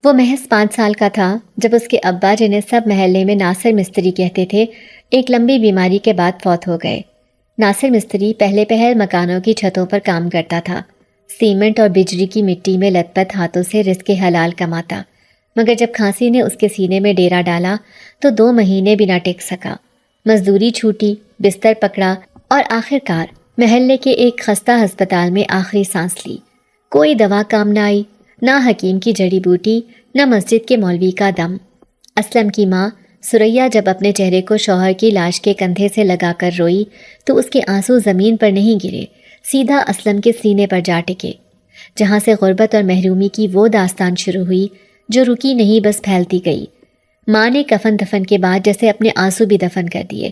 وہ محض 5 سال کا تھا جب اس کے ابا، جنہیں سب محلے میں ناصر مستری کہتے تھے، ایک لمبی بیماری کے بعد فوت ہو گئے۔ ناصر مستری پہلے پہل مکانوں کی چھتوں پر کام کرتا تھا، سیمنٹ اور بجری کی مٹی میں لت پت ہاتھوں سے رزق حلال کماتا، مگر جب کھانسی نے اس کے سینے میں ڈیرا ڈالا تو 2 مہینے بنا ٹک سکا۔ مزدوری چھوٹی، بستر پکڑا اور آخر کار محلے کے ایک خستہ ہسپتال میں آخری سانس لی۔ کوئی دوا کام نہ آئی، نہ حکیم کی جڑی بوٹی، نہ مسجد کے مولوی کا دم۔ اسلم کی ماں ثریا جب اپنے چہرے کو شوہر کی لاش کے کندھے سے لگا کر روئی تو اس کے آنسو زمین پر نہیں گرے، سیدھا اسلم کے سینے پر جا ٹکے، جہاں سے غربت اور محرومی کی وہ داستان شروع ہوئی جو رکی نہیں، بس پھیلتی گئی۔ ماں نے کفن دفن کے بعد جیسے اپنے آنسو بھی دفن کر دیے۔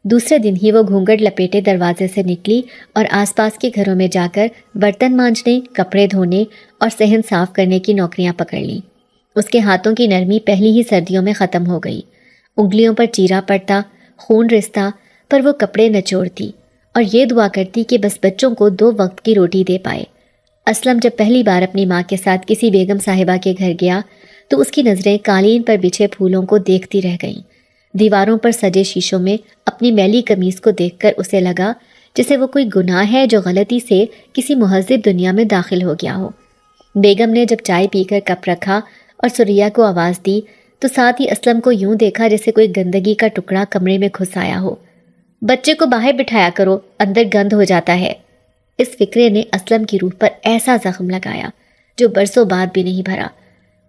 دوسرے دن ہی وہ گھونگھٹ لپیٹے دروازے سے نکلی اور آس پاس کے گھروں میں جا کر برتن مانجنے، کپڑے دھونے اور صحن صاف کرنے کی نوکریاں پکڑ لیں۔ اس کے ہاتھوں کی نرمی پہلی ہی سردیوں میں ختم ہو گئی، انگلیوں پر چیرا پڑتا، خون رستا، پر وہ کپڑے نچوڑتی اور یہ دعا کرتی کہ بس بچوں کو 2 وقت کی روٹی دے پائے۔ اسلم جب پہلی بار اپنی ماں کے ساتھ کسی بیگم صاحبہ کے گھر گیا تو اس کی نظریں قالین پر بچھے پھولوں کو دیکھتی رہ گئیں۔ دیواروں پر سجے شیشوں میں اپنی میلی قمیص کو دیکھ کر اسے لگا جیسے وہ کوئی گناہ ہے جو غلطی سے کسی مہذب دنیا میں داخل ہو گیا ہو۔ بیگم نے جب چائے پی کر کپ رکھا اور ثریا کو آواز دی تو ساتھ ہی اسلم کو یوں دیکھا جیسے کوئی گندگی کا ٹکڑا کمرے میں گھس آیا ہو۔ بچے کو باہر بٹھایا کرو، اندر گند ہو جاتا ہے۔ اس فکرے نے اسلم کی روح پر ایسا زخم لگایا جو برسوں بعد بھی نہیں بھرا۔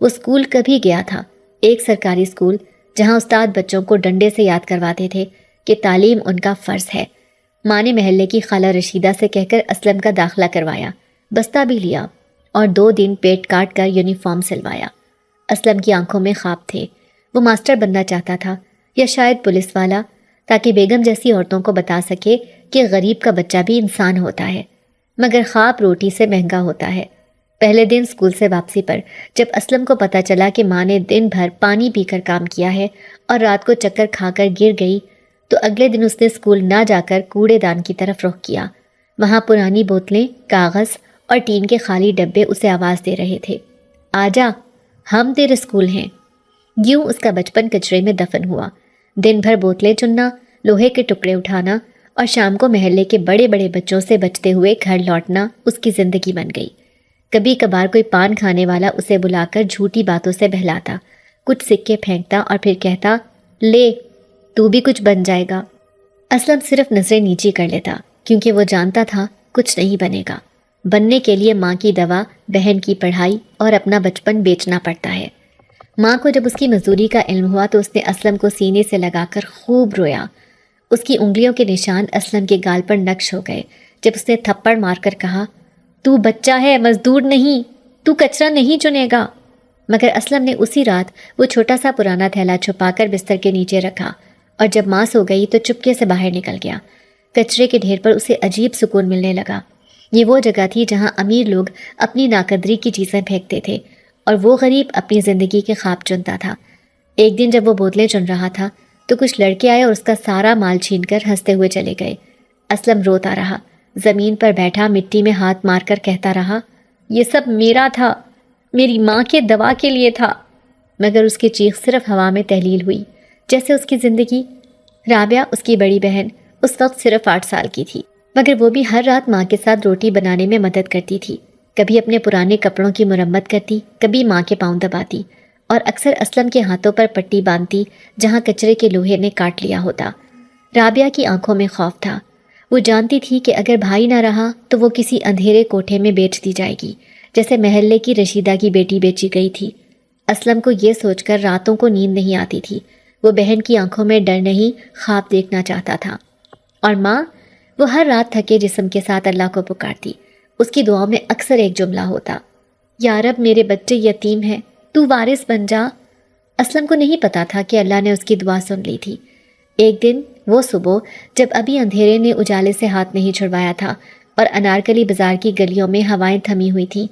وہ اسکول کبھی گیا تھا، ایک سرکاری اسکول جہاں استاد بچوں کو ڈنڈے سے یاد کرواتے تھے کہ تعلیم ان کا فرض ہے۔ ماں نے محلے کی خالہ رشیدہ سے کہہ کر اسلم کا داخلہ کروایا، بستہ بھی لیا اور 2 دن پیٹ کاٹ کر یونیفارم سلوایا۔ اسلم کی آنکھوں میں خواب تھے، وہ ماسٹر بننا چاہتا تھا یا شاید پولیس والا، تاکہ بیگم جیسی عورتوں کو بتا سکے کہ غریب کا بچہ بھی انسان ہوتا ہے، مگر خواب روٹی سے مہنگا ہوتا ہے۔ پہلے دن اسکول سے واپسی پر جب اسلم کو پتہ چلا کہ ماں نے دن بھر پانی پی کر کام کیا ہے اور رات کو چکر کھا کر گر گئی تو اگلے دن اس نے اسکول نہ جا کر کوڑے دان کی طرف رخ کیا۔ وہاں پرانی بوتلیں، کاغذ اور ٹین کے خالی ڈبے اسے آواز دے رہے تھے، آجا، ہم تیرے اسکول ہیں۔ یوں اس کا بچپن کچرے میں دفن ہوا۔ دن بھر بوتلیں چننا، لوہے کے ٹکڑے اٹھانا اور شام کو محلے کے بڑے بڑے بچوں سے بچتے ہوئے گھر لوٹنا اس کی زندگی بن گئی۔ کبھی کبھار کوئی پان کھانے والا اسے بلا کر جھوٹی باتوں سے بہلاتا، کچھ سکے پھینکتا اور پھر کہتا، لے تو بھی کچھ بن جائے گا۔ اسلم صرف نظریں نیچی کر لیتا کیونکہ وہ جانتا تھا کچھ نہیں بنے گا۔ بننے کے لیے ماں کی دوا، بہن کی پڑھائی اور اپنا بچپن بیچنا پڑتا ہے۔ ماں کو جب اس کی مزدوری کا علم ہوا تو اس نے اسلم کو سینے سے لگا کر خوب رویا۔ اس کی انگلیوں کے نشان اسلم کے گال پر نقش ہو گئے جب اس نے تھپڑ مار کر کہا، تو بچہ ہے، مزدور نہیں، تو کچرا نہیں چنے گا۔ مگر اسلم نے اسی رات وہ چھوٹا سا پرانا تھیلا چھپا کر بستر کے نیچے رکھا اور جب ماں سو گئی تو چپکے سے باہر نکل گیا۔ کچرے کے ڈھیر پر اسے عجیب سکون ملنے لگا۔ یہ وہ جگہ تھی جہاں امیر لوگ اپنی ناقدری کی چیزیں پھینکتے تھے اور وہ غریب اپنی زندگی کے خواب چنتا تھا۔ ایک دن جب وہ بوتلیں چن رہا تھا تو کچھ لڑکے آئے اور اس کا سارا مال چھین کر ہنستے ہوئے چلے گئے۔ اسلم روتا رہا، زمین پر بیٹھا مٹی میں ہاتھ مار کر کہتا رہا، یہ سب میرا تھا، میری ماں کے دوا کے لیے تھا۔ مگر اس کی چیخ صرف ہوا میں تحلیل ہوئی، جیسے اس کی زندگی۔ رابعہ، اس کی بڑی بہن، اس وقت صرف 8 سال کی تھی، مگر وہ بھی ہر رات ماں کے ساتھ روٹی بنانے میں مدد کرتی تھی۔ کبھی اپنے پرانے کپڑوں کی مرمت کرتی، کبھی ماں کے پاؤں دباتی اور اکثر اسلم کے ہاتھوں پر پٹی باندھتی جہاں کچرے کے لوہے نے کاٹ لیا ہوتا۔ رابعہ کی آنکھوں میں خوف تھا، وہ جانتی تھی کہ اگر بھائی نہ رہا تو وہ کسی اندھیرے کوٹھے میں بیچ دی جائے گی، جیسے محلے کی رشیدہ کی بیٹی بیچی گئی تھی۔ اسلم کو یہ سوچ کر راتوں کو نیند نہیں آتی تھی، وہ بہن کی آنکھوں میں ڈر نہیں خواب دیکھنا چاہتا تھا۔ اور ماں، وہ ہر رات تھکے جسم کے ساتھ اللہ کو پکارتی، اس کی دعاؤں میں اکثر ایک جملہ ہوتا، یا رب میرے بچے یتیم ہیں، تو وارث بن جا۔ اسلم کو نہیں پتا تھا کہ اللہ نے اس کی دعا سن لی تھی۔ ایک دن وہ صبح جب ابھی اندھیرے نے اجالے سے ہاتھ نہیں چھڑوایا تھا اور انارکلی بازار کی گلیوں میں ہوائیں تھمی ہوئی تھیں،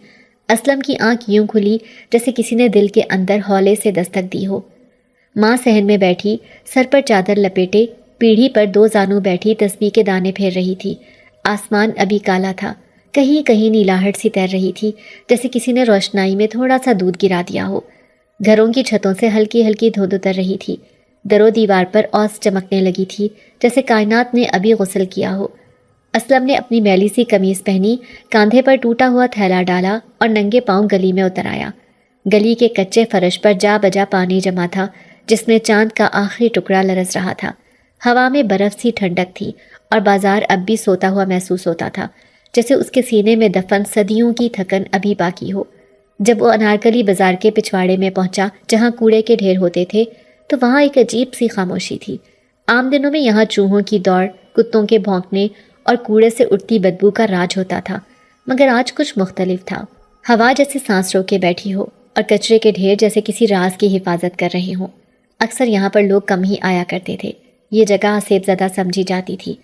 اسلم کی آنکھ یوں کھلی جیسے کسی نے دل کے اندر ہولے سے دستک دی ہو۔ ماں صحن میں بیٹھی، سر پر چادر لپیٹے، پیڑھی پر 2 زانو بیٹھی تسبیح کے دانے پھیر رہی تھی۔ آسمان ابھی کالا تھا، کہیں کہیں نیلاہٹ سی تیر رہی تھی جیسے کسی نے روشنائی میں تھوڑا سا دودھ گرا دیا ہو۔ گھروں کی چھتوں سے ہلکی ہلکی دھند اتر رہی تھی، در و دیوار پر اوس چمکنے لگی تھی جیسے کائنات نے ابھی غسل کیا ہو۔ اسلم نے اپنی میلی سی قمیص پہنی، کاندھے پر ٹوٹا ہوا تھیلا ڈالا اور ننگے پاؤں گلی میں اتر آیا۔ گلی کے کچے فرش پر جا بجا پانی جمع تھا جس میں چاند کا آخری ٹکڑا لرز رہا تھا۔ ہوا میں برف سی ٹھنڈک تھی اور بازار اب بھی سوتا ہوا محسوس ہوتا تھا، جیسے اس کے سینے میں دفن صدیوں کی تھکن ابھی باقی ہو۔ جب وہ انارکلی بازار کے پچھواڑے میں پہنچا جہاں کوڑے کے ڈھیر ہوتے تھے تو وہاں ایک عجیب سی خاموشی تھی۔ عام دنوں میں یہاں چوہوں کی دوڑ، کتوں کے بھونکنے اور کوڑے سے اٹھتی بدبو کا راج ہوتا تھا، مگر آج کچھ مختلف تھا۔ ہوا جیسے سانس روکے بیٹھی ہو اور کچرے کے ڈھیر جیسے کسی راز کی حفاظت کر رہے ہوں۔ اکثر یہاں پر لوگ کم ہی آیا کرتے تھے، یہ جگہ حسیب زدہ سمجھی جاتی تھی۔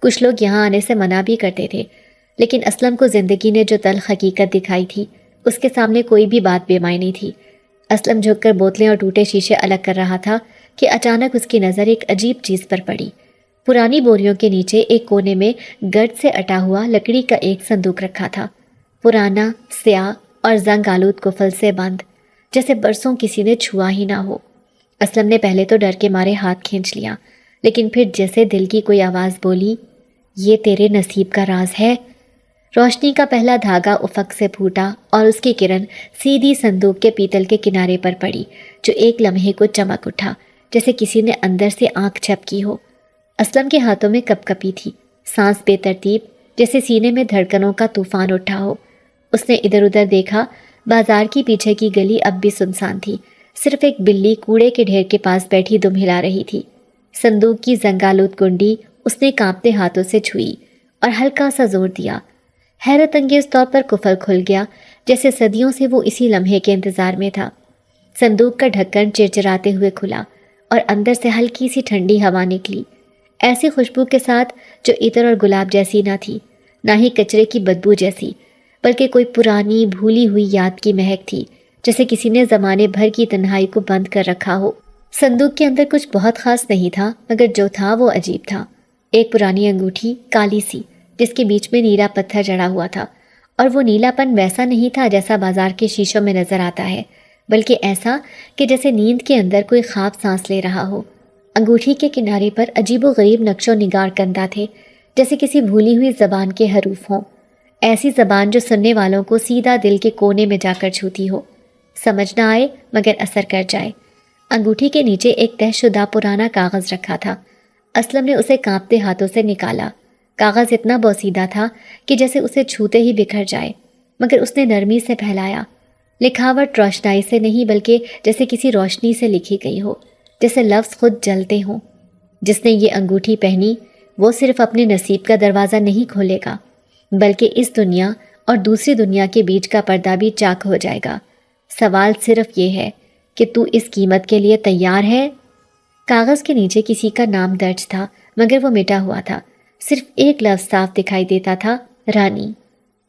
کچھ لوگ یہاں آنے سے منع بھی کرتے تھے، لیکن اسلم کو زندگی نے جو تلخ حقیقت دکھائی تھی اس کے سامنے کوئی بھی بات بے معنی تھی۔ اسلم جھک کر بوتلیں اور ٹوٹے شیشے الگ کر رہا تھا کہ اچانک اس کی نظر ایک عجیب چیز پر پڑی۔ پرانی بوریوں کے نیچے ایک کونے میں گرد سے اٹا ہوا لکڑی کا ایک صندوق رکھا تھا، پرانا، سیاہ اور زنگ آلود قفل سے بند، جیسے برسوں کسی نے چھوا ہی نہ ہو۔ اسلم نے پہلے تو ڈر کے مارے ہاتھ کھینچ لیا، لیکن پھر جیسے دل کی کوئی آواز بولی، یہ تیرے نصیب کا راز ہے۔ روشنی کا پہلا دھاگا افق سے پھوٹا اور اس کی کرن سیدھی صندوق کے پیتل کے کنارے پر پڑی، جو ایک لمحے کو چمک اٹھا جیسے کسی نے اندر سے آنکھ جھپکی ہو۔ اسلم کے ہاتھوں میں کپ کپی تھی، سانس بے ترتیب جیسے سینے میں دھڑکنوں کا طوفان اٹھا ہو۔ اس نے ادھر ادھر دیکھا، بازار کی پیچھے کی گلی اب بھی سنسان تھی، صرف ایک بلی کوڑے کے ڈھیر کے پاس بیٹھی دم ہلا رہی تھی۔ صندوق کی زنگالود کنڈی اس نے کانپتے ہاتھوں سے چھوئی اور ہلکا سا زور دیا۔ حیرت انگیز طور پر قفل کھل گیا، جیسے صدیوں سے وہ اسی لمحے کے انتظار میں تھا۔ صندوق کا ڈھکن چرچراتے ہوئے کھلا اور اندر سے ہلکی سی ٹھنڈی ہوا نکلی، ایسی خوشبو کے ساتھ جو عطر اور گلاب جیسی نہ تھی، نہ ہی کچرے کی بدبو جیسی، بلکہ کوئی پرانی بھولی ہوئی یاد کی مہک تھی، جیسے کسی نے زمانے بھر کی تنہائی کو بند کر رکھا ہو۔ صندوق کے اندر کچھ بہت خاص نہیں تھا، مگر جو تھا وہ عجیب تھا۔ ایک پرانی انگوٹھی، کالی سی، جس کے بیچ میں نیلا پتھر جڑا ہوا تھا، اور وہ نیلا پن ویسا نہیں تھا جیسا بازار کے شیشوں میں نظر آتا ہے، بلکہ ایسا کہ جیسے نیند کے اندر کوئی خواب سانس لے رہا ہو۔ انگوٹھی کے کنارے پر عجیب و غریب نقش و نگار کندہ تھے، جیسے کسی بھولی ہوئی زبان کے حروف ہوں، ایسی زبان جو سننے والوں کو سیدھا دل کے کونے میں جا کر چھوتی ہو، سمجھ نہ آئے مگر اثر کر جائے۔ انگوٹھی کے نیچے ایک طے شدہ پرانا کاغذ رکھا تھا۔ اسلم نے اسے کانپتے ہاتھوں سے نکالا۔ کاغذ اتنا بوسیدہ تھا کہ جیسے اسے چھوتے ہی بکھر جائے، مگر اس نے نرمی سے پھیلایا۔ لکھاوٹ روشنائی سے نہیں بلکہ جیسے کسی روشنی سے لکھی گئی ہو، جیسے لفظ خود جلتے ہوں۔ جس نے یہ انگوٹھی پہنی وہ صرف اپنے نصیب کا دروازہ نہیں کھولے گا، بلکہ اس دنیا اور دوسری دنیا کے بیچ کا پردہ بھی چاک ہو جائے گا۔ سوال صرف یہ ہے کہ تو اس قیمت کے لیے تیار ہے؟ کاغذ کے نیچے کسی کا نام درج تھا، مگر وہ مٹا ہوا تھا، صرف ایک لفظ صاف دکھائی دیتا تھا، رانی۔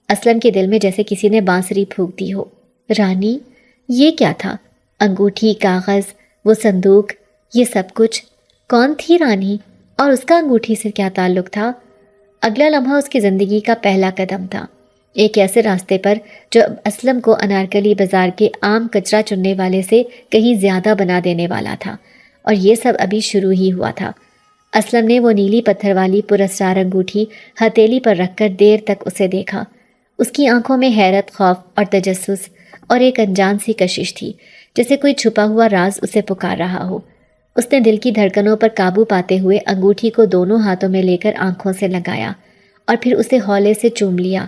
اسلم کے دل میں جیسے کسی نے بانسری پھونک دی ہو۔ رانی؟ یہ کیا تھا؟ انگوٹھی، کاغذ، وہ صندوق، یہ سب کچھ؟ کون تھی رانی؟ اور اس کا انگوٹھی سے کیا تعلق تھا؟ اگلا لمحہ اس کی زندگی کا پہلا قدم تھا، ایک ایسے راستے پر جو اب اسلم کو انارکلی بازار کے عام کچرا چننے والے سے کہیں زیادہ بنا دینے والا تھا، اور یہ سب ابھی شروع ہی ہوا تھا۔ اسلم نے وہ نیلی پتھر والی پراسرار انگوٹھی ہتھیلی پر رکھ کر دیر تک اسے دیکھا۔ اس کی آنکھوں میں حیرت، خوف اور تجسس اور ایک انجان سی کشش تھی، جیسے کوئی چھپا ہوا راز اسے پکار رہا ہو۔ اس نے دل کی دھڑکنوں پر قابو پاتے ہوئے انگوٹھی کو دونوں ہاتھوں میں لے کر آنکھوں سے لگایا اور پھر اسے ہولے سے چوم لیا،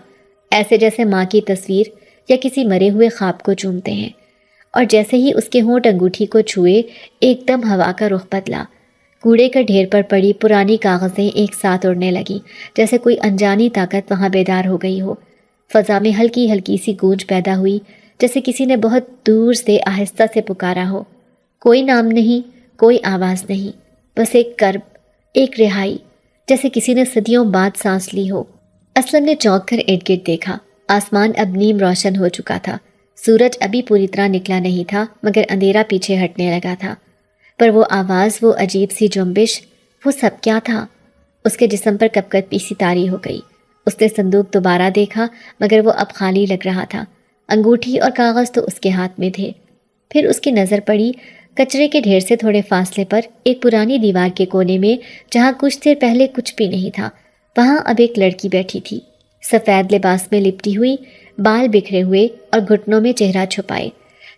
ایسے جیسے ماں کی تصویر یا کسی مرے ہوئے خواب کو چومتے ہیں۔ اور جیسے ہی اس کے ہونٹ انگوٹھی کو چھوئے، ایک دم ہوا کا رخ بدلا۔ کوڑے کے ڈھیر پر پڑی پرانی کاغذیں ایک ساتھ اڑنے لگیں، جیسے کوئی انجانی طاقت وہاں بیدار ہو گئی ہو۔ فضا میں ہلکی ہلکی سی گونج پیدا ہوئی، جیسے کسی نے بہت دور سے آہستہ سے پکارا ہو۔ کوئی نام نہیں، کوئی آواز نہیں، بس ایک کرب، ایک رہائی، جیسے کسی نے صدیوں بعد سانس لی ہو۔ اسلم نے چونک کر ارد گرد دیکھا۔ آسمان اب نیم روشن ہو چکا تھا، سورج ابھی پوری طرح نکلا نہیں تھا، مگر اندھیرا پیچھے ہٹنے لگا تھا۔ پر وہ آواز، وہ عجیب سی جنبش، وہ سب کیا تھا؟ اس کے جسم پر کپکپی سی طاری ہو گئی۔ اس نے صندوق دوبارہ دیکھا، مگر وہ اب خالی لگ رہا تھا۔ انگوٹھی اور کاغذ تو اس کے ہاتھ میں تھے، پھر اس کی نظر پڑی کچرے کے ڈھیر سے تھوڑے فاصلے پر ایک پرانی دیوار کے کونے میں، جہاں کچھ دیر پہلے کچھ بھی نہیں تھا۔ وہاں اب ایک لڑکی بیٹھی تھی، سفید لباس میں لپٹی ہوئی، بال بکھرے ہوئے اور گھٹنوں میں چہرہ چھپائے،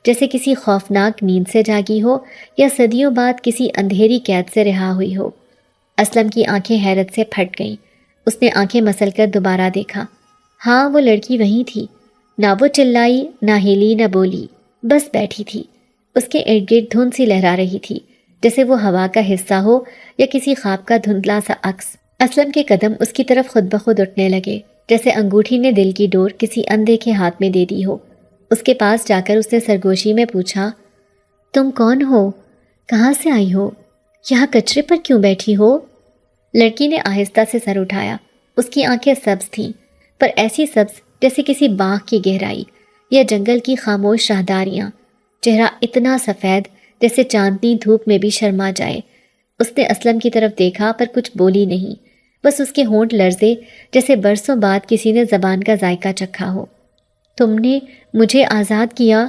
جیسے کسی خوفناک نیند سے جاگی ہو یا صدیوں بعد کسی اندھیری قید سے رہا ہوئی ہو۔ اسلم کی آنکھیں حیرت سے پھٹ گئیں۔ اس نے آنکھیں مسل کر دوبارہ دیکھا۔ ہاں، وہ لڑکی وہیں تھی۔ نہ وہ چلائی، نہ ہلی، نہ بولی، بس بیٹھی تھی۔ اس کے ارد گرد دھند سی لہرا رہی تھی، جیسے وہ ہوا کا حصہ ہو یا کسی خواب کا دھندلا سا عکس۔ اسلم کے قدم اس کی طرف خود بخود اٹھنے لگے، جیسے انگوٹھی نے دل کی ڈور کسی اندیکھے ہاتھ میں دے دی ہو۔ اس کے پاس جا کر اس نے سرگوشی میں پوچھا، تم کون ہو؟ کہاں سے آئی ہو؟ یہاں کچرے پر کیوں بیٹھی ہو؟ لڑکی نے آہستہ سے سر اٹھایا۔ اس کی آنکھیں سبز تھیں، پر ایسی سبز جیسے کسی باغ کی گہرائی یا جنگل کی خاموش راہداریاں۔ چہرہ اتنا سفید جیسے چاندنی دھوپ میں بھی شرما جائے۔ اس نے اسلم کی طرف دیکھا پر کچھ بولی نہیں، بس اس کے ہونٹ لرزے جیسے برسوں بعد کسی نے زبان کا ذائقہ چکھا ہو۔ تم نے مجھے آزاد کیا؟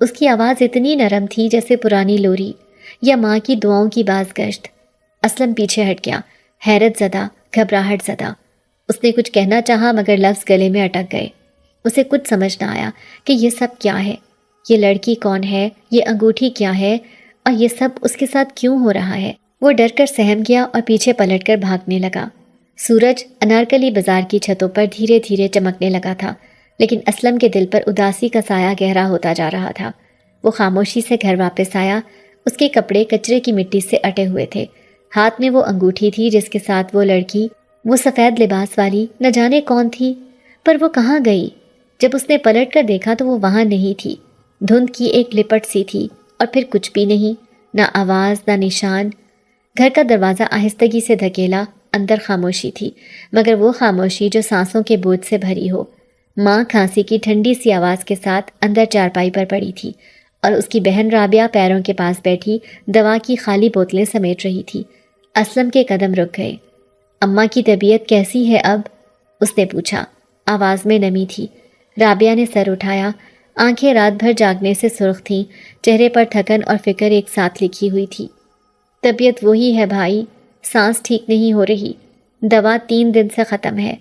اس کی آواز اتنی نرم تھی جیسے پرانی لوری یا ماں کی دعاؤں کی باز گشت۔ اسلم پیچھے ہٹ گیا، حیرت زدہ، گھبراہٹ زدہ۔ اس نے کچھ کہنا چاہا مگر لفظ گلے میں اٹک گئے۔ اسے کچھ سمجھ نہ آیا کہ یہ سب کیا ہے، یہ لڑکی کون ہے، یہ انگوٹھی کیا ہے، اور یہ سب اس کے ساتھ کیوں ہو رہا ہے۔ وہ ڈر کر سہم گیا اور پیچھے پلٹ کر بھاگنے لگا۔ سورج انارکلی بازار کی چھتوں پر دھیرے دھیرے چمکنے لگا تھا، لیکن اسلم کے دل پر اداسی کا سایہ گہرا ہوتا جا رہا تھا۔ وہ خاموشی سے گھر واپس آیا۔ اس کے کپڑے کچرے کی مٹی سے اٹے ہوئے تھے، ہاتھ میں وہ انگوٹھی تھی جس کے ساتھ وہ لڑکی، وہ سفید لباس والی، نہ جانے کون تھی، پر وہ کہاں گئی؟ جب اس نے پلٹ کر دیکھا تو وہ وہاں نہیں تھی۔ دھند کی ایک لپٹ سی تھی اور پھر کچھ بھی نہیں، نہ آواز، نہ نشان۔ گھر کا دروازہ آہستگی سے دھکیلا، اندر خاموشی تھی، مگر وہ خاموشی جو سانسوں کے بوجھ سے بھری ہو۔ ماں کھانسی کی ٹھنڈی سی آواز کے ساتھ اندر چارپائی پر پڑی تھی، اور اس کی بہن رابعہ پیروں کے پاس بیٹھی دوا کی خالی بوتلیں سمیٹ رہی تھی۔ اسلم کے قدم رک گئے۔ اماں کی طبیعت کیسی ہے اب؟ اس نے پوچھا۔ آواز میں نمی تھی۔ رابعہ نے سر اٹھایا، آنکھیں رات بھر جاگنے سے سرخ تھیں، چہرے پر تھکن اور فکر ایک ساتھ لکھی ہوئی تھی۔ طبیعت وہی ہے بھائی، سانس ٹھیک نہیں ہو رہی، دوا 3 دن سے ختم ہے۔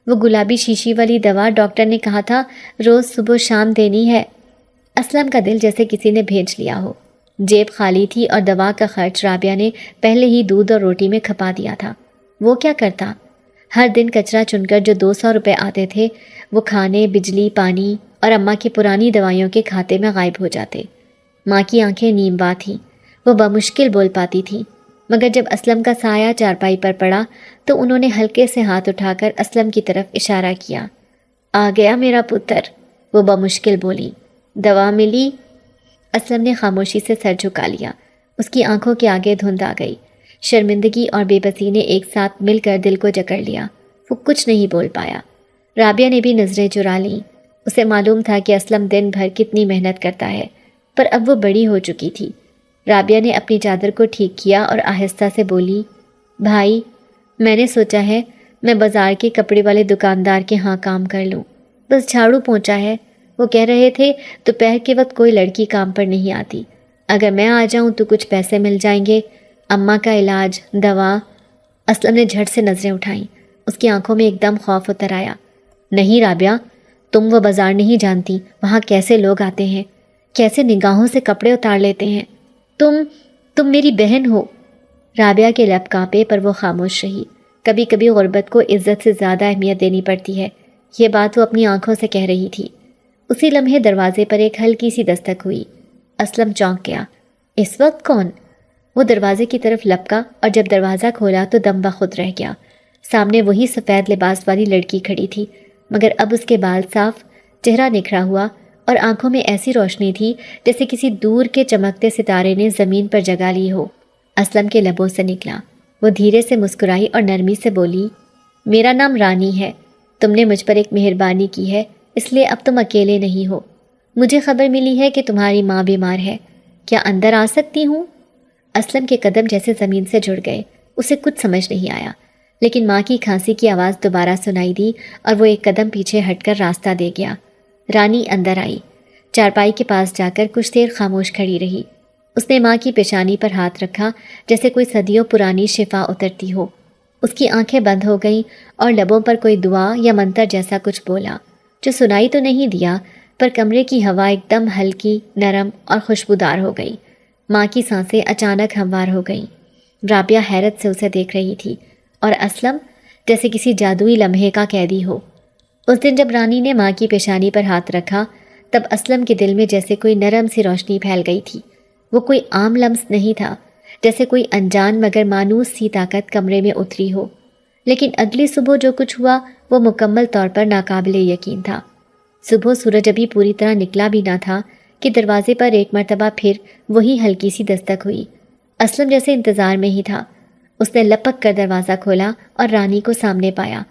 وہ گلابی شیشی والی دوا ڈاکٹر نے کہا تھا روز صبح شام دینی ہے۔ اسلم کا دل جیسے کسی نے بھیج لیا ہو۔ جیب خالی تھی اور دوا کا خرچ رابعہ نے پہلے ہی دودھ اور روٹی میں کھپا دیا تھا۔ وہ کیا کرتا؟ ہر دن کچرا چن کر جو 200 روپے آتے تھے وہ کھانے، بجلی، پانی اور اماں کی پرانی دوائیوں کے کھاتے میں غائب ہو جاتے۔ ماں کی آنکھیں نیم وا تھیں، وہ بمشکل بول پاتی تھیں، مگر جب اسلم کا سایہ چارپائی پر پڑا تو انہوں نے ہلکے سے ہاتھ اٹھا کر اسلم کی طرف اشارہ کیا۔ آ گیا میرا پتر، وہ بمشکل بولی۔ دوا ملی؟ اسلم نے خاموشی سے سر جھکا لیا۔ اس کی آنکھوں کے آگے دھند آ گئی۔ شرمندگی اور بے بسی نے ایک ساتھ مل کر دل کو جکڑ لیا۔ وہ کچھ نہیں بول پایا۔ رابعہ نے بھی نظریں چرا لیں۔ اسے معلوم تھا کہ اسلم دن بھر کتنی محنت کرتا ہے، پر اب وہ بڑی ہو چکی تھی۔ رابعہ نے اپنی چادر کو ٹھیک کیا اور آہستہ سے بولی، بھائی، میں نے سوچا ہے میں بازار کے کپڑے والے دکاندار کے ہاں کام کر لوں، بس جھاڑو پونچھا ہے۔ وہ کہہ رہے تھے دوپہر کے وقت کوئی لڑکی کام پر نہیں آتی، اگر میں آ جاؤں تو کچھ پیسے مل جائیں گے، اماں کا علاج، دوا۔ اسلم نے جھٹ سے نظریں اٹھائیں۔ اس کی آنکھوں میں ایک دم خوف اتر آیا۔ نہیں رابعہ، تم وہ بازار نہیں جانتی، وہاں کیسے لوگ آتے ہیں، کیسے نگاہوں سے کپڑے اتار لیتے ہیں۔ تم میری بہن ہو۔ رابعہ کے لب کانپے پر وہ خاموش رہی۔ کبھی کبھی غربت کو عزت سے زیادہ اہمیت دینی پڑتی ہے، یہ بات وہ اپنی آنکھوں سے کہہ رہی تھی۔ اسی لمحے دروازے پر ایک ہلکی سی دستک ہوئی۔ اسلم چونک گیا۔ اس وقت کون؟ وہ دروازے کی طرف لپکا اور جب دروازہ کھولا تو دم بخود رہ گیا۔ سامنے وہی سفید لباس والی لڑکی کھڑی تھی، مگر اب اس کے بال صاف، چہرہ نکھرا ہوا اور آنکھوں میں ایسی روشنی تھی جیسے کسی دور کے چمکتے ستارے نے زمین پر جگہ لی ہو۔ اسلم کے لبوں سے نکلا۔ وہ دھیرے سے مسکرائی اور نرمی سے بولی، میرا نام رانی ہے، تم نے مجھ پر ایک مہربانی کی ہے، اس لیے اب تم اکیلے نہیں ہو۔ مجھے خبر ملی ہے کہ تمہاری ماں بیمار ہے، کیا اندر آ سکتی ہوں؟ اسلم کے قدم جیسے زمین سے جڑ گئے۔ اسے کچھ سمجھ نہیں آیا، لیکن ماں کی کھانسی کی آواز دوبارہ سنائی دی اور وہ ایک قدم پیچھے ہٹ کر راستہ دے گیا۔ رانی اندر آئی۔ چارپائی کے پاس جا کر کچھ دیر خاموش کھڑی رہی۔ اس نے ماں کی پیشانی پر ہاتھ رکھا جیسے کوئی صدیوں پرانی شفا اترتی ہو۔ اس کی آنکھیں بند ہو گئیں اور لبوں پر کوئی دعا یا منتر جیسا کچھ بولا، جو سنائی تو نہیں دیا، پر کمرے کی ہوا ایک دم ہلکی، نرم اور خوشبودار ہو گئی۔ ماں کی سانسیں اچانک ہموار ہو گئیں۔ رابعہ حیرت سے اسے دیکھ رہی تھی، اور اسلم جیسے کسی جادوئی لمحے کا قیدی ہو۔ اس دن جب رانی نے ماں کی پیشانی پر ہاتھ رکھا، تب اسلم کے دل میں جیسے کوئی نرم سی روشنی پھیل گئی تھی۔ وہ کوئی عام لمس نہیں تھا، جیسے کوئی انجان مگر مانوس سی طاقت کمرے میں اتری ہو۔ لیکن اگلی صبح جو کچھ ہوا وہ مکمل طور پر ناقابل یقین تھا۔ صبح سورج ابھی پوری طرح نکلا بھی نہ تھا کہ دروازے پر ایک مرتبہ پھر وہی ہلکی سی دستک ہوئی۔ اسلم جیسے انتظار میں ہی تھا۔ اس نے لپک کر دروازہ کھولا اور رانی کو سامنے پایا۔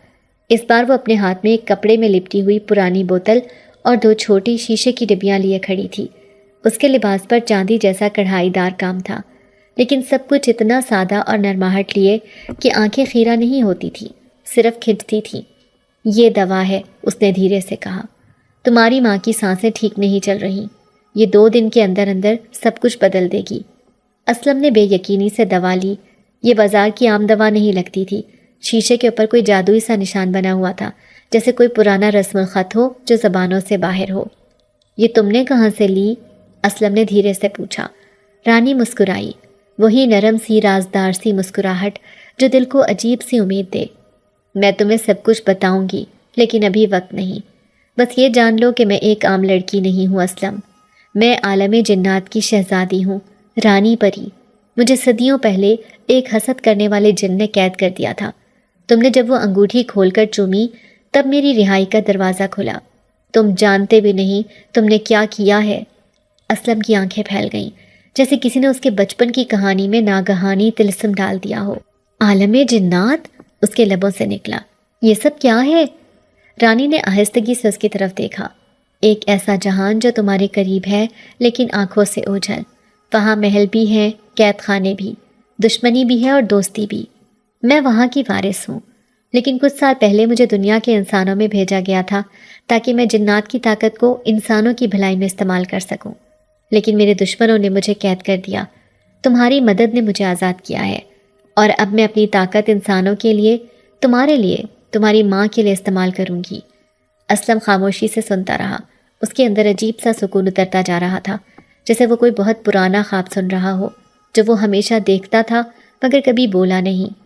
اس بار وہ اپنے ہاتھ میں ایک کپڑے میں لپٹی ہوئی پرانی بوتل اور 2 چھوٹی شیشے کی ڈبیاں لیے کھڑی تھی۔ اس کے لباس پر چاندی جیسا کڑھائی دار کام تھا، لیکن سب کچھ اتنا سادہ اور نرماہٹ لیے کہ آنکھیں خیرہ نہیں ہوتی تھی، صرف کھنچتی تھیں۔ یہ دوا ہے، اس نے دھیرے سے کہا۔ تمہاری ماں کی سانسیں ٹھیک نہیں چل رہی، یہ 2 دن کے اندر اندر سب کچھ بدل دے گی۔ اسلم نے بے یقینی سے دوا لی۔ یہ بازار کی عام دوا نہیں لگتی تھی۔ شیشے کے اوپر کوئی جادوئی سا نشان بنا ہوا تھا، جیسے کوئی پرانا رسم الخط ہو جو زبانوں سے باہر ہو۔ یہ تم نے کہاں سے لی؟ اسلم نے دھیرے سے پوچھا۔ رانی مسکرائی، وہی نرم سی رازدار سی مسکراہٹ جو دل کو عجیب سی امید دے۔ میں تمہیں سب کچھ بتاؤں گی، لیکن ابھی وقت نہیں۔ بس یہ جان لو کہ میں ایک عام لڑکی نہیں ہوں اسلم، میں عالم جنات کی شہزادی ہوں، رانی پری۔ مجھے صدیوں پہلے ایک حسد کرنے والے جن نے قید کر دیا تھا۔ تم نے جب وہ انگوٹھی کھول کر چومی، تب میری رہائی کا دروازہ کھلا۔ تم جانتے بھی نہیں تم نے کیا کیا ہے۔ اسلم کی آنکھیں پھیل گئیں، جیسے کسی نے اس کے بچپن کی کہانی میں ناگہانی طلسم ڈال دیا ہو۔ عالم جنات؟ اس کے لبوں سے نکلا۔ یہ سب کیا ہے؟ رانی نے آہستگی سے اس کی طرف دیکھا۔ ایک ایسا جہان جو تمہارے قریب ہے لیکن آنکھوں سے اوجھل۔ وہاں محل بھی ہیں، قید خانے بھی، دشمنی بھی ہے اور دوستی بھی۔ میں وہاں کی وارث ہوں، لیکن کچھ سال پہلے مجھے دنیا کے انسانوں میں بھیجا گیا تھا تاکہ میں جنات کی طاقت کو انسانوں کی بھلائی میں استعمال کر سکوں، لیکن میرے دشمنوں نے مجھے قید کر دیا۔ تمہاری مدد نے مجھے آزاد کیا ہے، اور اب میں اپنی طاقت انسانوں کے لیے، تمہارے لیے، تمہاری ماں کے لیے استعمال کروں گی۔ اسلم خاموشی سے سنتا رہا۔ اس کے اندر عجیب سا سکون اترتا جا رہا تھا، جیسے وہ کوئی بہت پرانا خواب سن رہا ہو جو وہ ہمیشہ دیکھتا تھا مگر کبھی بولا نہیں۔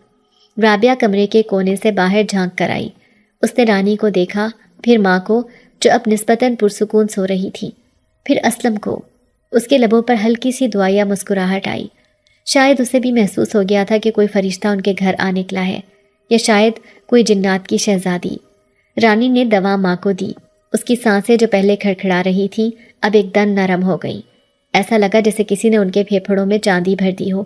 رابعہ کمرے کے کونے سے باہر جھانک کر آئی۔ اس نے رانی کو دیکھا، پھر ماں کو جو اب نسبتاً پرسکون سو رہی تھی، پھر اسلم کو۔ اس کے لبوں پر ہلکی سی دعا یا مسکراہٹ آئی۔ شاید اسے بھی محسوس ہو گیا تھا کہ کوئی فرشتہ ان کے گھر آ نکلا ہے، یا شاید کوئی جنات کی شہزادی۔ رانی نے دوا ماں کو دی۔ اس کی سانسیں جو پہلے کھڑکھڑا رہی تھیں اب ایک دم نرم ہو گئیں۔ ایسا لگا جیسے کسی نے ان کے پھیپھڑوں میں چاندی بھر دی ہو۔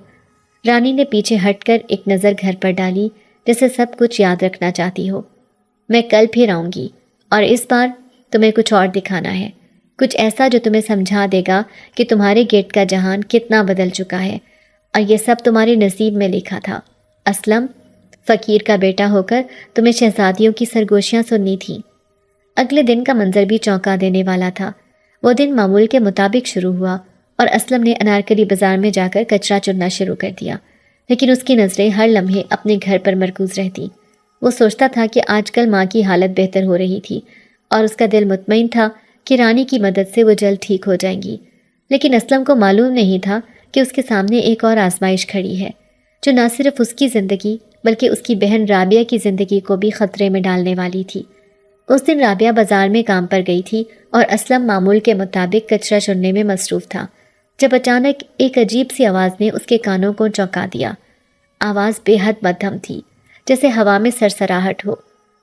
رانی نے پیچھے ہٹ کر ایک نظر گھر پر ڈالی، جیسے سب کچھ یاد رکھنا چاہتی ہو۔ میں کل پھر آؤں گی، اور اس بار تمہیں کچھ اور دکھانا ہے، کچھ ایسا جو تمہیں سمجھا دے گا کہ تمہارے گرد کا جہان کتنا بدل چکا ہے، اور یہ سب تمہارے نصیب میں لکھا تھا۔ اسلم، فقیر کا بیٹا ہو کر تمہیں شہزادیوں کی سرگوشیاں سننی تھیں۔ اگلے دن کا منظر بھی چونکا دینے والا تھا۔ وہ دن معمول کے مطابق شروع ہوا، اور اسلم نے انارکلی بازار میں جا کر کچرا چننا شروع کر دیا، لیکن اس کی نظریں ہر لمحے اپنے گھر پر مرکوز رہتی۔ وہ سوچتا تھا کہ آج کل ماں کی حالت بہتر ہو رہی تھی، اور اس کا دل مطمئن تھا کہ رانی کی مدد سے وہ جلد ٹھیک ہو جائیں گی۔ لیکن اسلم کو معلوم نہیں تھا کہ اس کے سامنے ایک اور آزمائش کھڑی ہے، جو نہ صرف اس کی زندگی بلکہ اس کی بہن رابعہ کی زندگی کو بھی خطرے میں ڈالنے والی تھی۔ اس دن رابعہ بازار میں کام پر گئی تھی، اور اسلم معمول کے مطابق کچرا چننے میں مصروف تھا، جب اچانک ایک عجیب سی آواز نے اس کے کانوں کو چونکا دیا۔ آواز بے حد مدھم تھی، جیسے ہوا میں سرسراہٹ ہو،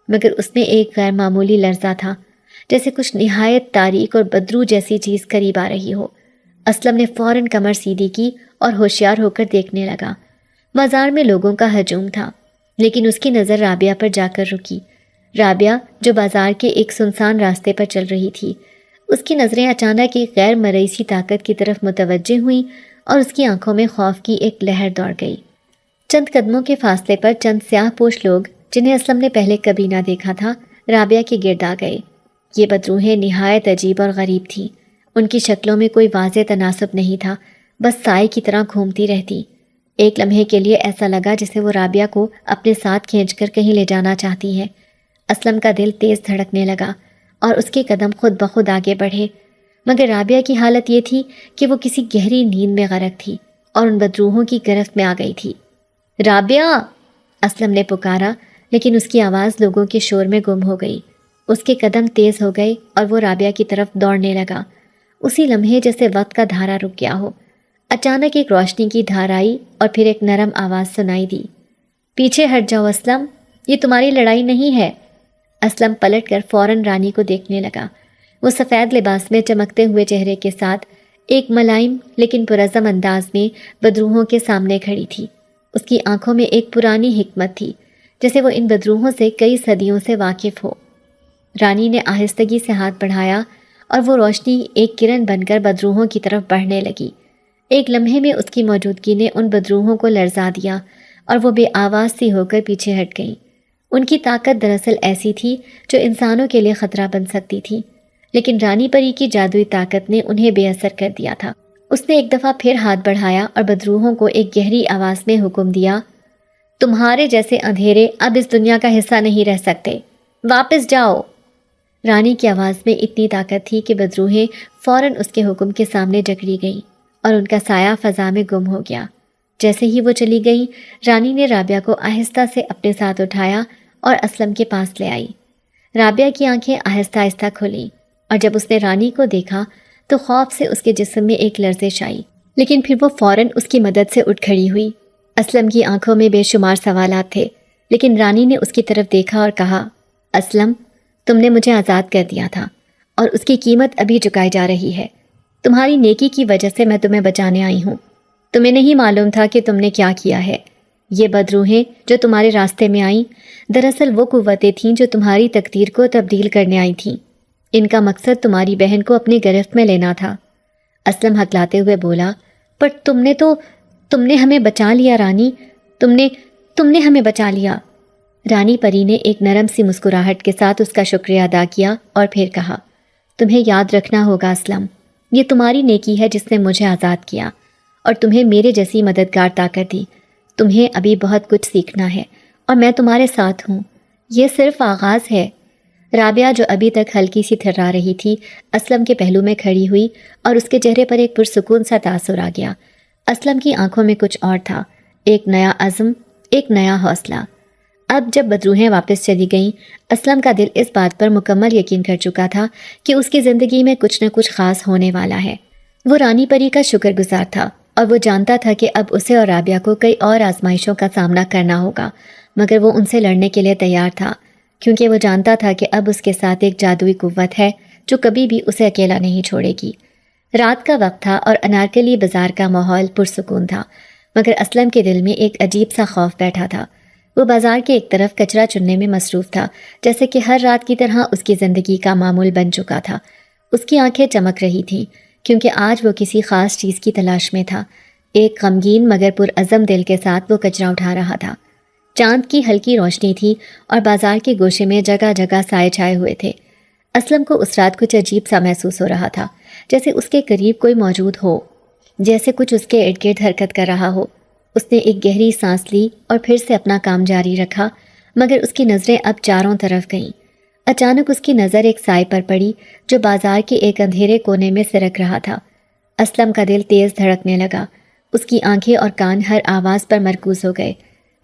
مگر اس میں ایک غیر معمولی لرزہ تھا، جیسے کچھ نہایت تاریک اور بدرو جیسی چیز قریب آ رہی ہو۔ اسلم نے فوراً کمر سیدھی کی اور ہوشیار ہو کر دیکھنے لگا۔ بازار میں لوگوں کا ہجوم تھا، لیکن اس کی نظر رابعہ پر جا کر رکی۔ رابعہ جو بازار کے ایک سنسان راستے پر چل رہی تھی، اس کی نظریں اچانک ایک غیر مرئی سی طاقت کی طرف متوجہ ہوئیں، اور اس کی آنکھوں میں خوف کی ایک لہر دوڑ گئی۔ چند قدموں کے فاصلے پر چند سیاہ پوش لوگ، جنہیں اسلم نے پہلے کبھی نہ دیکھا تھا، رابعہ کے گرد آ گئے۔ یہ بدروہیں نہایت عجیب اور غریب تھیں۔ ان کی شکلوں میں کوئی واضح تناسب نہیں تھا، بس سائے کی طرح گھومتی رہتی۔ ایک لمحے کے لیے ایسا لگا جسے وہ رابعہ کو اپنے ساتھ کھینچ کر کہیں لے جانا چاہتی ہے۔ اسلم کا دل تیز دھڑکنے لگا اور اس کے قدم خود بخود آگے بڑھے، مگر رابعہ کی حالت یہ تھی کہ وہ کسی گہری نیند میں غرق تھی اور ان بدروحوں کی گرفت میں آ گئی تھی۔ رابعہ! اسلم نے پکارا، لیکن اس کی آواز لوگوں کے شور میں گم ہو گئی۔ اس کے قدم تیز ہو گئے اور وہ رابعہ کی طرف دوڑنے لگا، اسی لمحے جیسے وقت کا دھارا رک گیا ہو۔ اچانک ایک روشنی کی دھار آئی اور پھر ایک نرم آواز سنائی دی، پیچھے ہٹ جاؤ اسلم، یہ تمہاری لڑائی نہیں ہے۔ اسلم پلٹ کر فوراً رانی کو دیکھنے لگا۔ وہ سفید لباس میں چمکتے ہوئے چہرے کے ساتھ ایک ملائم لیکن پرعزم انداز میں بدروحوں کے سامنے کھڑی تھی۔ اس کی آنکھوں میں ایک پرانی حکمت تھی، جیسے وہ ان بدروحوں سے کئی صدیوں سے واقف ہو۔ رانی نے آہستگی سے ہاتھ بڑھایا اور وہ روشنی ایک کرن بن کر بدروحوں کی طرف بڑھنے لگی۔ ایک لمحے میں اس کی موجودگی نے ان بدروحوں کو لرزا دیا اور وہ بے آواز سی ہو کر پیچھے ہٹ گئیں۔ ان کی طاقت دراصل ایسی تھی جو انسانوں کے لیے خطرہ بن سکتی تھی، لیکن رانی پری کی جادوئی طاقت نے انہیں بے اثر کر دیا تھا۔ اس نے ایک دفعہ پھر ہاتھ بڑھایا اور بدروحوں کو ایک گہری آواز میں حکم دیا، تمہارے جیسے اندھیرے اب اس دنیا کا حصہ نہیں رہ سکتے، واپس جاؤ۔ رانی کی آواز میں اتنی طاقت تھی کہ بدروحیں فوراً اس کے حکم کے سامنے جکڑی گئیں اور ان کا سایہ فضا میں گم ہو گیا۔ جیسے ہی وہ چلی گئیں، رانی نے رابعہ کو آہستہ سے اپنے ساتھ اٹھایا اور اسلم کے پاس لے آئی۔ رابعہ کی آنکھیں آہستہ آہستہ کھلیں اور جب اس نے رانی کو دیکھا تو خوف سے اس کے جسم میں ایک لرزش آئی، لیکن پھر وہ فوراً اس کی مدد سے اٹھ کھڑی ہوئی۔ اسلم کی آنکھوں میں بے شمار سوالات تھے، لیکن رانی نے اس کی طرف دیکھا اور کہا، اسلم، تم نے مجھے آزاد کر دیا تھا اور اس کی قیمت ابھی چکائی جا رہی ہے۔ تمہاری نیکی کی وجہ سے میں تمہیں بچانے آئی ہوں۔ تمہیں نہیں معلوم تھا کہ تم نے کیا کیا ہے۔ یہ بدروحیں جو تمہارے راستے میں آئیں، دراصل وہ قوتیں تھیں جو تمہاری تقدیر کو تبدیل کرنے آئی تھیں۔ ان کا مقصد تمہاری بہن کو اپنی گرفت میں لینا تھا۔ اسلم ہکلاتے ہوئے بولا، پر تم نے ہمیں بچا لیا رانی، تم نے ہمیں بچا لیا۔ رانی پری نے ایک نرم سی مسکراہٹ کے ساتھ اس کا شکریہ ادا کیا اور پھر کہا، تمہیں یاد رکھنا ہوگا اسلم، یہ تمہاری نیکی ہے جس نے مجھے آزاد کیا اور تمہیں میرے جیسی مددگار طاقت دی۔ تمہیں ابھی بہت کچھ سیکھنا ہے اور میں تمہارے ساتھ ہوں، یہ صرف آغاز ہے۔ رابعہ جو ابھی تک ہلکی سی تھرا رہی تھی، اسلم کے پہلو میں کھڑی ہوئی اور اس کے چہرے پر ایک پرسکون سا تاثر آ گیا۔ اسلم کی آنکھوں میں کچھ اور تھا، ایک نیا عزم، ایک نیا حوصلہ۔ اب جب بدروحیں واپس چلی گئیں، اسلم کا دل اس بات پر مکمل یقین کر چکا تھا کہ اس کی زندگی میں کچھ نہ کچھ خاص ہونے والا ہے۔ وہ رانی پری کا شکر گزار تھا اور وہ جانتا تھا کہ اب اسے اور رابعہ کو کئی اور آزمائشوں کا سامنا کرنا ہوگا، مگر وہ ان سے لڑنے کے لیے تیار تھا، کیونکہ وہ جانتا تھا کہ اب اس کے ساتھ ایک جادوئی قوت ہے جو کبھی بھی اسے اکیلا نہیں چھوڑے گی۔ رات کا وقت تھا اور انارکلی بازار کا ماحول پرسکون تھا، مگر اسلم کے دل میں ایک عجیب سا خوف بیٹھا تھا۔ وہ بازار کے ایک طرف کچرا چننے میں مصروف تھا، جیسے کہ ہر رات کی طرح اس کی زندگی کا معمول بن چکا تھا۔ اس کی آنکھیں چمک رہی تھیں، کیونکہ آج وہ کسی خاص چیز کی تلاش میں تھا۔ ایک غمگین مگر پرعزم دل کے ساتھ وہ کچرا اٹھا رہا تھا۔ چاند کی ہلکی روشنی تھی اور بازار کے گوشے میں جگہ جگہ سائے چھائے ہوئے تھے۔ اسلم کو اس رات کچھ عجیب سا محسوس ہو رہا تھا، جیسے اس کے قریب کوئی موجود ہو، جیسے کچھ اس کے ارد گرد حرکت کر رہا ہو۔ اس نے ایک گہری سانس لی اور پھر سے اپنا کام جاری رکھا، مگر اس کی نظریں اب چاروں طرف گئیں۔ اچانک اس کی نظر ایک سائے پر پڑی جو بازار کے ایک اندھیرے کونے میں سرک رہا تھا۔ اسلم کا دل تیز دھڑکنے لگا، اس کی آنکھیں اور کان ہر آواز پر مرکوز ہو گئے۔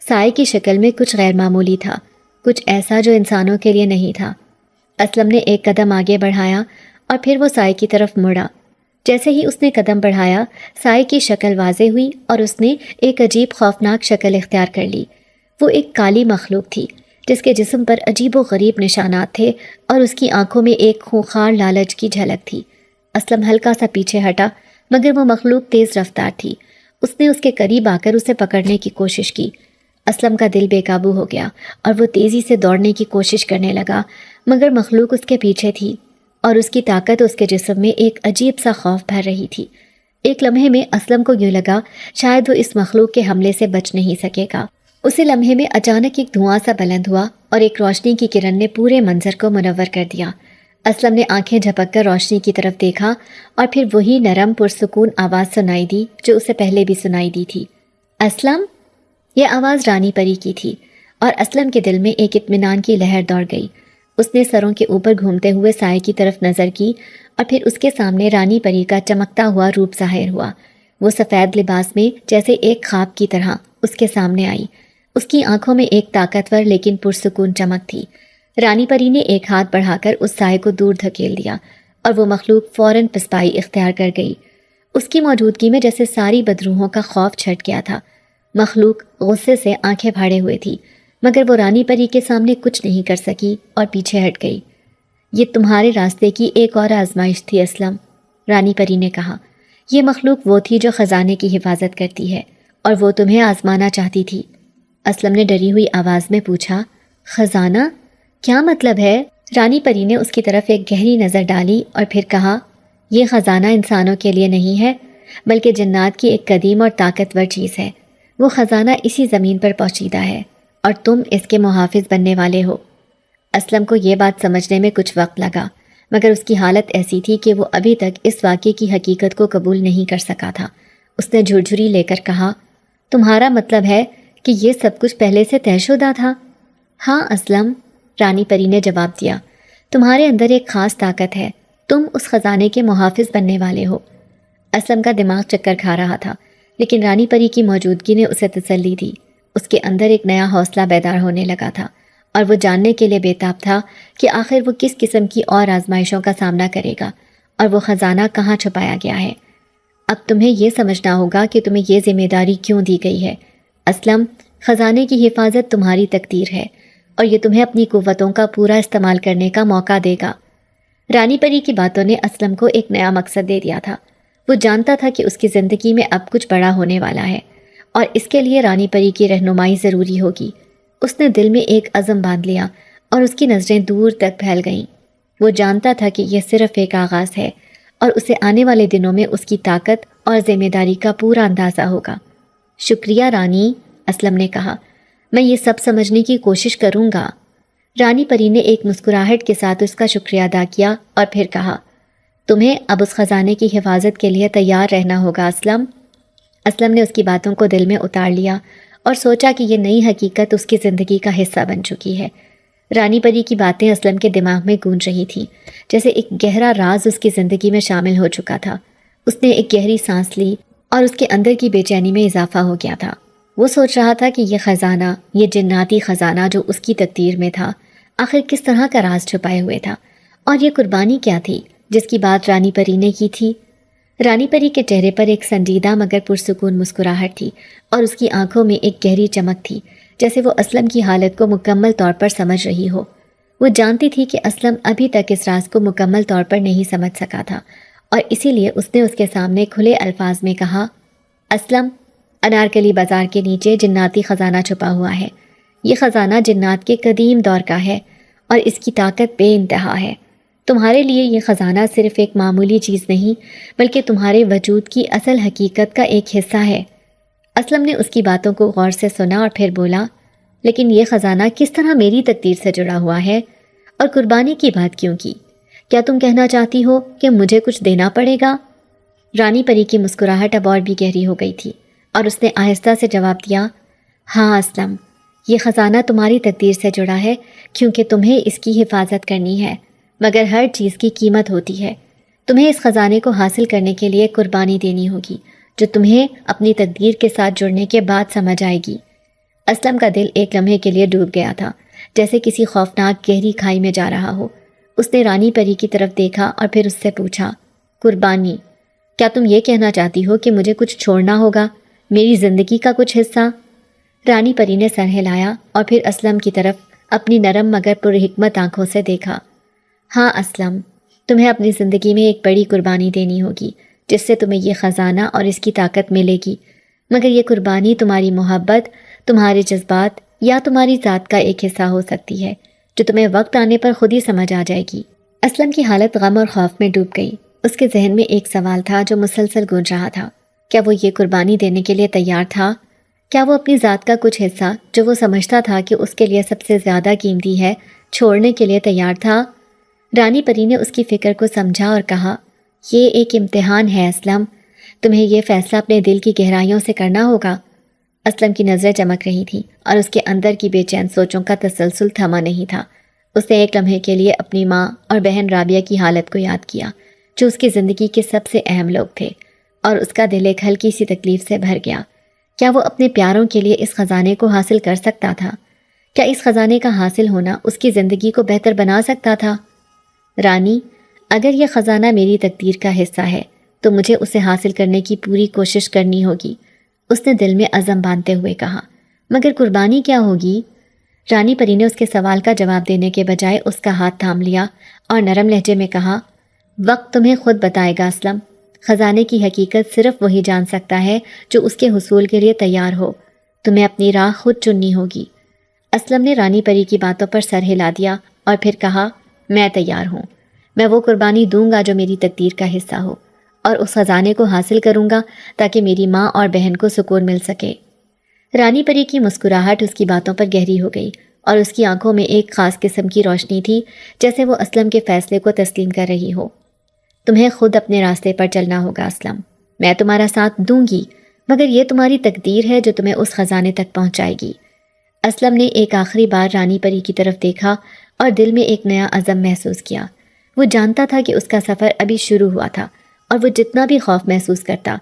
سائے کی شکل میں کچھ غیر معمولی تھا، کچھ ایسا جو انسانوں کے لیے نہیں تھا۔ اسلم نے ایک قدم آگے بڑھایا اور پھر وہ سائے کی طرف مڑا۔ جیسے ہی اس نے قدم بڑھایا، سائے کی شکل واضح ہوئی اور اس نے ایک عجیب خوفناک شکل اختیار کر لی۔ وہ ایک کالی مخلوق تھی جس کے جسم پر عجیب و غریب نشانات تھے اور اس کی آنکھوں میں ایک خونخوار لالچ کی جھلک تھی۔ اسلم ہلکا سا پیچھے ہٹا، مگر وہ مخلوق تیز رفتار تھی۔ اس نے اس کے قریب آ کر اسے پکڑنے کی کوشش کی۔ اسلم کا دل بے قابو ہو گیا اور وہ تیزی سے دوڑنے کی کوشش کرنے لگا، مگر مخلوق اس کے پیچھے تھی اور اس کی طاقت اس کے جسم میں ایک عجیب سا خوف بھر رہی تھی۔ ایک لمحے میں اسلم کو یوں لگا شاید وہ اس مخلوق کے حملے سے بچ نہیں سکے گا۔ اسی لمحے میں اچانک ایک دھواں سا بلند ہوا اور ایک روشنی کی کرن نے پورے منظر کو منور کر دیا۔ اسلم نے آنکھیں جھپک کر روشنی کی طرف دیکھا اور پھر وہی نرم پرسکون آواز سنائی دی جو اسے پہلے بھی سنائی دی تھی۔ اسلم؟ یہ آواز رانی پری کی تھی اور اسلم کے دل میں ایک اطمینان کی لہر دوڑ گئی۔ اس نے سروں کے اوپر گھومتے ہوئے سائے کی طرف نظر کی اور پھر اس کے سامنے رانی پری کا چمکتا ہوا روپ ظاہر ہوا۔ وہ سفید لباس میں جیسے ایک خواب کی طرح اس کے سامنے آئی۔ اس کی آنکھوں میں ایک طاقتور لیکن پرسکون چمک تھی۔ رانی پری نے ایک ہاتھ بڑھا کر اس سائے کو دور دھکیل دیا اور وہ مخلوق فوراً پسپائی اختیار کر گئی۔ اس کی موجودگی میں جیسے ساری بدروحوں کا خوف چھٹ گیا تھا۔ مخلوق غصے سے آنکھیں پھاڑے ہوئے تھی، مگر وہ رانی پری کے سامنے کچھ نہیں کر سکی اور پیچھے ہٹ گئی۔ یہ تمہارے راستے کی ایک اور آزمائش تھی اسلم، رانی پری نے کہا۔ یہ مخلوق وہ تھی جو خزانے کی حفاظت کرتی ہے اور وہ تمہیں آزمانا چاہتی تھی۔ اسلم نے ڈری ہوئی آواز میں پوچھا، خزانہ؟ کیا مطلب ہے؟ رانی پری نے اس کی طرف ایک گہری نظر ڈالی اور پھر کہا، یہ خزانہ انسانوں کے لیے نہیں ہے بلکہ جنات کی ایک قدیم اور طاقتور چیز ہے۔ وہ خزانہ اسی زمین پر پوشیدہ ہے اور تم اس کے محافظ بننے والے ہو۔ اسلم کو یہ بات سمجھنے میں کچھ وقت لگا، مگر اس کی حالت ایسی تھی کہ وہ ابھی تک اس واقعے کی حقیقت کو قبول نہیں کر سکا تھا۔ اس نے جھرجھری لے کر کہا، تمہارا مطلب ہے کہ یہ سب کچھ پہلے سے طے شدہ تھا؟ ہاں اسلم، رانی پری نے جواب دیا، تمہارے اندر ایک خاص طاقت ہے، تم اس خزانے کے محافظ بننے والے ہو۔ اسلم کا دماغ چکر کھا رہا تھا، لیکن رانی پری کی موجودگی نے اسے تسلی دی۔ اس کے اندر ایک نیا حوصلہ بیدار ہونے لگا تھا اور وہ جاننے کے لیے بےتاب تھا کہ آخر وہ کس قسم کی اور آزمائشوں کا سامنا کرے گا اور وہ خزانہ کہاں چھپایا گیا ہے۔ اب تمہیں یہ سمجھنا ہوگا کہ تمہیں یہ ذمہ داری کیوں دی گئی ہے۔ اسلم، خزانے کی حفاظت تمہاری تقدیر ہے اور یہ تمہیں اپنی قوتوں کا پورا استعمال کرنے کا موقع دے گا۔ رانی پری کی باتوں نے اسلم کو ایک نیا مقصد دے دیا تھا۔ وہ جانتا تھا کہ اس کی زندگی میں اب کچھ بڑا ہونے والا ہے اور اس کے لیے رانی پری کی رہنمائی ضروری ہوگی۔ اس نے دل میں ایک عزم باندھ لیا اور اس کی نظریں دور تک پھیل گئیں۔ وہ جانتا تھا کہ یہ صرف ایک آغاز ہے اور اسے آنے والے دنوں میں اس کی طاقت اور ذمہ داری کا پورا اندازہ ہوگا۔ شکریہ رانی، اسلم نے کہا، میں یہ سب سمجھنے کی کوشش کروں گا۔ رانی پری نے ایک مسکراہٹ کے ساتھ اس کا شکریہ ادا کیا اور پھر کہا، تمہیں اب اس خزانے کی حفاظت کے لیے تیار رہنا ہوگا اسلم۔ اسلم نے اس کی باتوں کو دل میں اتار لیا اور سوچا کہ یہ نئی حقیقت اس کی زندگی کا حصہ بن چکی ہے۔ رانی پری کی باتیں اسلم کے دماغ میں گونج رہی تھیں، جیسے ایک گہرا راز اس کی زندگی میں شامل ہو چکا تھا۔ اس نے ایک گہری سانس لی اور اس کے اندر کی بے چینی میں اضافہ ہو گیا تھا۔ وہ سوچ رہا تھا کہ یہ خزانہ، یہ جناتی خزانہ جو اس کی تقدیر میں تھا، آخر کس طرح کا راز چھپائے ہوئے تھا، اور یہ قربانی کیا تھی جس کی بات رانی پری نے کی تھی۔ رانی پری کے چہرے پر ایک سنجیدہ مگر پرسکون مسکراہٹ تھی اور اس کی آنکھوں میں ایک گہری چمک تھی، جیسے وہ اسلم کی حالت کو مکمل طور پر سمجھ رہی ہو۔ وہ جانتی تھی کہ اسلم ابھی تک اس راز کو مکمل طور پر نہیں سمجھ سکا تھا، اور اسی لیے اس نے اس کے سامنے کھلے الفاظ میں کہا، اسلم، انارکلی بازار کے نیچے جناتی خزانہ چھپا ہوا ہے۔ یہ خزانہ جنات کے قدیم دور کا ہے اور اس کی طاقت بے انتہا ہے۔ تمہارے لیے یہ خزانہ صرف ایک معمولی چیز نہیں بلکہ تمہارے وجود کی اصل حقیقت کا ایک حصہ ہے۔ اسلم نے اس کی باتوں کو غور سے سنا اور پھر بولا، لیکن یہ خزانہ کس طرح میری تقدیر سے جڑا ہوا ہے اور قربانی کی بات کیوں کی؟ کیا تم کہنا چاہتی ہو کہ مجھے کچھ دینا پڑے گا؟ رانی پری کی مسکراہٹ اب اور بھی گہری ہو گئی تھی اور اس نے آہستہ سے جواب دیا، ہاں اسلم، یہ خزانہ تمہاری تقدیر سے جڑا ہے کیونکہ تمہیں اس کی حفاظت کرنی ہے، مگر ہر چیز کی قیمت ہوتی ہے۔ تمہیں اس خزانے کو حاصل کرنے کے لیے قربانی دینی ہوگی جو تمہیں اپنی تقدیر کے ساتھ جڑنے کے بعد سمجھ آئے گی۔ اسلم کا دل ایک لمحے کے لیے ڈوب گیا تھا، جیسے کسی خوفناک گہری کھائی میں جا رہا ہو۔ اس نے رانی پری کی طرف دیکھا اور پھر اس سے پوچھا، قربانی؟ کیا تم یہ کہنا چاہتی ہو کہ مجھے کچھ چھوڑنا ہوگا، میری زندگی کا کچھ حصہ؟ رانی پری نے سر ہلایا اور پھر اسلم کی طرف اپنی نرم مگر پرحکمت آنکھوں سے دیکھا۔ ہاں اسلم، تمہیں اپنی زندگی میں ایک بڑی قربانی دینی ہوگی جس سے تمہیں یہ خزانہ اور اس کی طاقت ملے گی، مگر یہ قربانی تمہاری محبت، تمہارے جذبات یا تمہاری ذات کا ایک حصہ ہو سکتی ہے جو تمہیں وقت آنے پر خود ہی سمجھ آ جائے گی۔ اسلم کی حالت غم اور خوف میں ڈوب گئی۔ اس کے ذہن میں ایک سوال تھا جو مسلسل گونج رہا تھا، کیا وہ یہ قربانی دینے کے لیے تیار تھا؟ کیا وہ اپنی ذات کا کچھ حصہ جو وہ سمجھتا تھا کہ اس کے لیے سب سے زیادہ قیمتی ہے چھوڑنے کے لیے تیار تھا؟ رانی پری نے اس کی فکر کو سمجھا اور کہا، یہ ایک امتحان ہے اسلم، تمہیں یہ فیصلہ اپنے دل کی گہرائیوں سے کرنا ہوگا۔ اسلم کی نظریں چمک رہی تھیں اور اس کے اندر کی بے چین سوچوں کا تسلسل تھما نہیں تھا۔ اس نے ایک لمحے کے لیے اپنی ماں اور بہن رابعہ کی حالت کو یاد کیا، جو اس کی زندگی کے سب سے اہم لوگ تھے، اور اس کا دل ایک ہلکی سی تکلیف سے بھر گیا۔ کیا وہ اپنے پیاروں کے لیے اس خزانے کو حاصل کر سکتا تھا؟ کیا اس خزانے کا حاصل ہونا اس کی زندگی کو بہتر بنا سکتا تھا؟ رانی، اگر یہ خزانہ میری تقدیر کا حصہ ہے تو مجھے اسے حاصل کرنے کی پوری کوشش کرنی ہوگی، اس نے دل میں عزم باندھتے ہوئے کہا۔ مگر قربانی کیا ہوگی؟ رانی پری نے اس کے سوال کا جواب دینے کے بجائے اس کا ہاتھ تھام لیا اور نرم لہجے میں کہا، وقت تمہیں خود بتائے گا اسلم، خزانے کی حقیقت صرف وہی جان سکتا ہے جو اس کے حصول کے لیے تیار ہو، تمہیں اپنی راہ خود چننی ہوگی۔ اسلم نے رانی پری کی باتوں پر سر ہلا دیا اور پھر کہا، میں تیار ہوں، میں وہ قربانی دوں گا جو میری تقدیر کا حصہ ہو، اور اس خزانے کو حاصل کروں گا تاکہ میری ماں اور بہن کو سکون مل سکے۔ رانی پری کی مسکراہٹ اس کی باتوں پر گہری ہو گئی اور اس کی آنکھوں میں ایک خاص قسم کی روشنی تھی، جیسے وہ اسلم کے فیصلے کو تسلیم کر رہی ہو۔ تمہیں خود اپنے راستے پر چلنا ہوگا اسلم، میں تمہارا ساتھ دوں گی، مگر یہ تمہاری تقدیر ہے جو تمہیں اس خزانے تک پہنچائے گی۔ اسلم نے ایک آخری بار رانی پری کی طرف دیکھا اور دل میں ایک نیا عزم محسوس کیا۔ وہ جانتا تھا کہ اس کا سفر ابھی شروع ہوا تھا، اور وہ جتنا بھی خوف محسوس کرتا،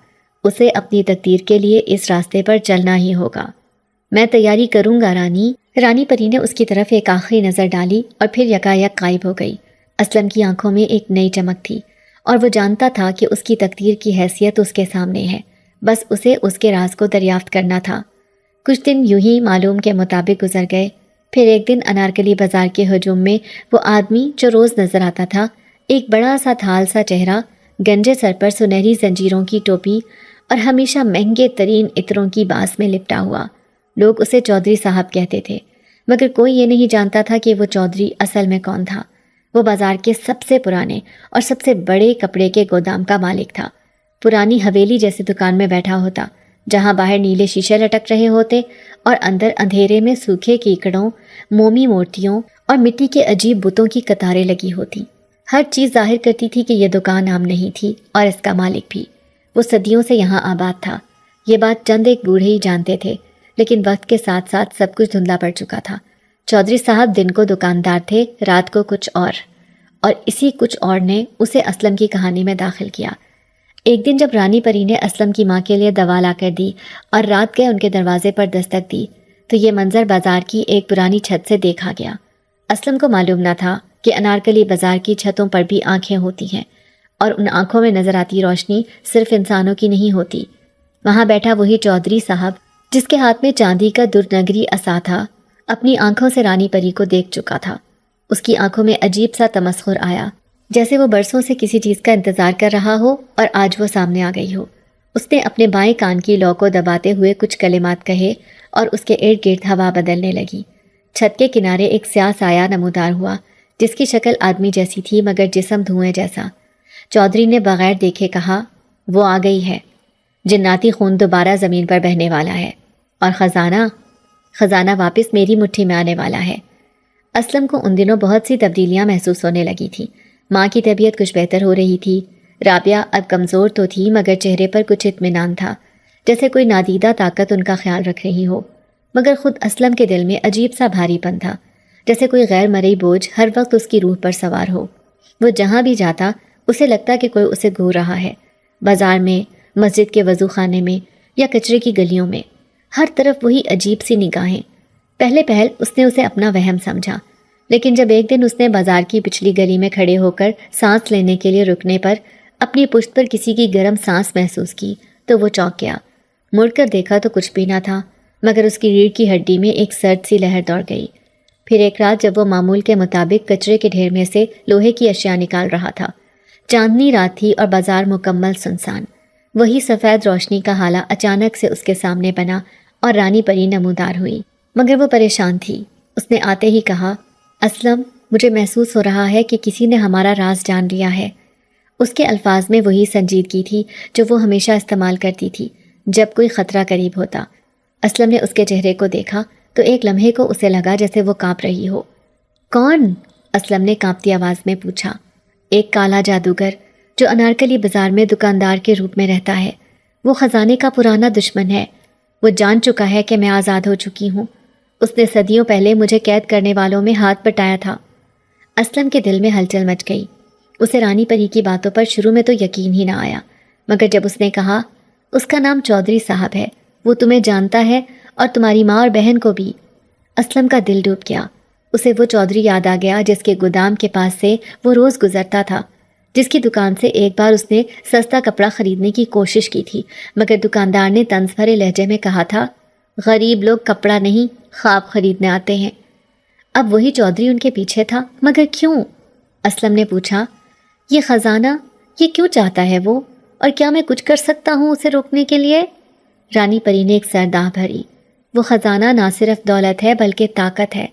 اسے اپنی تقدیر کے لیے اس راستے پر چلنا ہی ہوگا۔ میں تیاری کروں گا رانی۔ رانی پری نے اس کی طرف ایک آخری نظر ڈالی اور پھر یکایک غائب ہو گئی۔ اسلم کی آنکھوں میں ایک نئی چمک تھی، اور وہ جانتا تھا کہ اس کی تقدیر کی حیثیت اس کے سامنے ہے، بس اسے اس کے راز کو دریافت کرنا تھا۔ کچھ دن یوں ہی معلوم کے مطابق گزر گئے۔ پھر ایک دن انارکلی بازار کے ہجوم میں وہ آدمی جو روز نظر آتا تھا، ایک بڑا سا تھال سا چہرہ، گنجے سر پر سنہری زنجیروں کی ٹوپی اور ہمیشہ مہنگے ترین عطروں کی بانس میں لپٹا ہوا۔ لوگ اسے چودھری صاحب کہتے تھے، مگر کوئی یہ نہیں جانتا تھا کہ وہ چودھری اصل میں کون تھا۔ وہ بازار کے سب سے پرانے اور سب سے بڑے کپڑے کے گودام کا مالک تھا۔ پرانی حویلی جیسی دکان میں بیٹھا ہوتا، جہاں باہر نیلے شیشے لٹک رہے ہوتے اور اندر اندھیرے میں سوکھے کیکڑوں، مومی مورتیوں اور مٹی کے عجیب بتوں کی قطاریں لگی ہوتی۔ ہر چیز ظاہر کرتی تھی کہ یہ دکان عام نہیں تھی، اور اس کا مالک بھی۔ وہ صدیوں سے یہاں آباد تھا۔ یہ بات چند ایک بوڑھے ہی جانتے تھے، لیکن وقت کے ساتھ ساتھ سب کچھ دھندلا پڑ چکا تھا۔ چودھری صاحب دن کو دکاندار تھے، رات کو کچھ اور اسی کچھ اور نے اسے اسلم کی کہانی میں داخل کیا۔ ایک دن جب رانی پری نے اسلم کی ماں کے لیے دوا لا کر دی اور رات گئے ان کے دروازے پر دستک دی، تو یہ منظر بازار کی ایک پرانی چھت سے دیکھا گیا۔ اسلم کو معلوم نہ تھا کہ انارکلی بازار کی چھتوں پر بھی آنکھیں ہوتی ہیں، اور ان آنکھوں میں نظر آتی روشنی صرف انسانوں کی نہیں ہوتی۔ وہاں بیٹھا وہی چودھری صاحب جس کے ہاتھ میں چاندی کا درنگری عصا تھا، اپنی آنکھوں سے رانی پری کو دیکھ چکا تھا۔ اس کی آنکھوں میں عجیب سا تمسخر آیا، جیسے وہ برسوں سے کسی چیز کا انتظار کر رہا ہو اور آج وہ سامنے آ گئی ہو۔ اس نے اپنے بائیں کان کی لو کو دباتے ہوئے کچھ کلمات کہے اور اس کے ارد گرد ہوا بدلنے لگی۔ چھت کے کنارے ایک سیاہ سایہ نمودار ہوا، جس کی شکل آدمی جیسی تھی مگر جسم دھوئیں جیسا۔ چودھری نے بغیر دیکھے کہا، وہ آ گئی ہے، جناتی خون دوبارہ زمین پر بہنے والا ہے، اور خزانہ واپس میری مٹھی میں آنے والا ہے۔ اسلم کو ان دنوں بہت سی تبدیلیاں محسوس ہونے لگی تھیں۔ ماں کی طبیعت کچھ بہتر ہو رہی تھی۔ رابعہ اب کمزور تو تھی مگر چہرے پر کچھ اطمینان تھا، جیسے کوئی نادیدہ طاقت ان کا خیال رکھ رہی ہو۔ مگر خود اسلم کے دل میں عجیب سا بھاری پن تھا، جیسے کوئی غیر مرئی بوجھ ہر وقت اس کی روح پر سوار ہو۔ وہ جہاں بھی جاتا اسے لگتا کہ کوئی اسے گھور رہا ہے، بازار میں، مسجد کے وضو خانے میں یا کچرے کی گلیوں میں، ہر طرف وہی عجیب سی نگاہیں۔ پہلے پہل اس نے اسے اپنا وہم سمجھا، لیکن جب ایک دن اس نے بازار کی پچھلی گلی میں کھڑے ہو کر سانس لینے کے لیے رکنے پر اپنی پشت پر کسی کی گرم سانس محسوس کی تو وہ چونک گیا۔ مڑ کر دیکھا تو کچھ بھی نہ تھا، مگر اس کی ریڑھ کی ہڈی میں ایک سرد سی لہر دوڑ گئی۔ پھر ایک رات جب وہ معمول کے مطابق کچرے کے ڈھیر میں سے لوہے کی اشیاء نکال رہا تھا، چاندنی رات تھی اور بازار مکمل سنسان، وہی سفید روشنی کا حالہ اچانک سے اس کے سامنے بنا اور رانی پری نمودار ہوئی۔ مگر وہ پریشان تھی۔ اس نے آتے ہی کہا، اسلم، مجھے محسوس ہو رہا ہے کہ کسی نے ہمارا راز جان لیا ہے۔ اس کے الفاظ میں وہی سنجیدگی تھی جو وہ ہمیشہ استعمال کرتی تھی جب کوئی خطرہ قریب ہوتا۔ اسلم نے اس کے چہرے کو دیکھا تو ایک لمحے کو اسے لگا جیسے وہ کانپ رہی ہو۔ کون؟ اسلم نے کانپتی آواز میں پوچھا۔ ایک کالا جادوگر جو انارکلی بازار میں دکاندار کے روپ میں رہتا ہے، وہ خزانے کا پرانا دشمن ہے۔ وہ جان چکا ہے کہ میں آزاد ہو چکی ہوں۔ اس نے صدیوں پہلے مجھے قید کرنے والوں میں ہاتھ بٹایا تھا۔ اسلم کے دل میں ہلچل مچ گئی۔ اسے رانی پری کی باتوں پر شروع میں تو یقین ہی نہ آیا، مگر جب اس نے کہا اس کا نام چودھری صاحب ہے، وہ تمہیں جانتا ہے اور تمہاری ماں اور بہن کو بھی، اسلم کا دل ڈوب گیا۔ اسے وہ چودھری یاد آ گیا جس کے گودام کے پاس سے وہ روز گزرتا تھا، جس کی دکان سے ایک بار اس نے سستا کپڑا خریدنے کی کوشش کی تھی، مگر دکاندار نے طنز بھرے لہجے میں کہا تھا، غریب لوگ کپڑا نہیں خواب خریدنے آتے ہیں۔ اب وہی چودھری ان کے پیچھے تھا، مگر کیوں؟ اسلم نے پوچھا، یہ خزانہ یہ کیوں چاہتا ہے وہ، اور کیا میں کچھ کر سکتا ہوں اسے روکنے کے لیے؟ رانی پری نے ایک سرداہ بھری۔ وہ خزانہ نہ صرف دولت ہے بلکہ طاقت ہے۔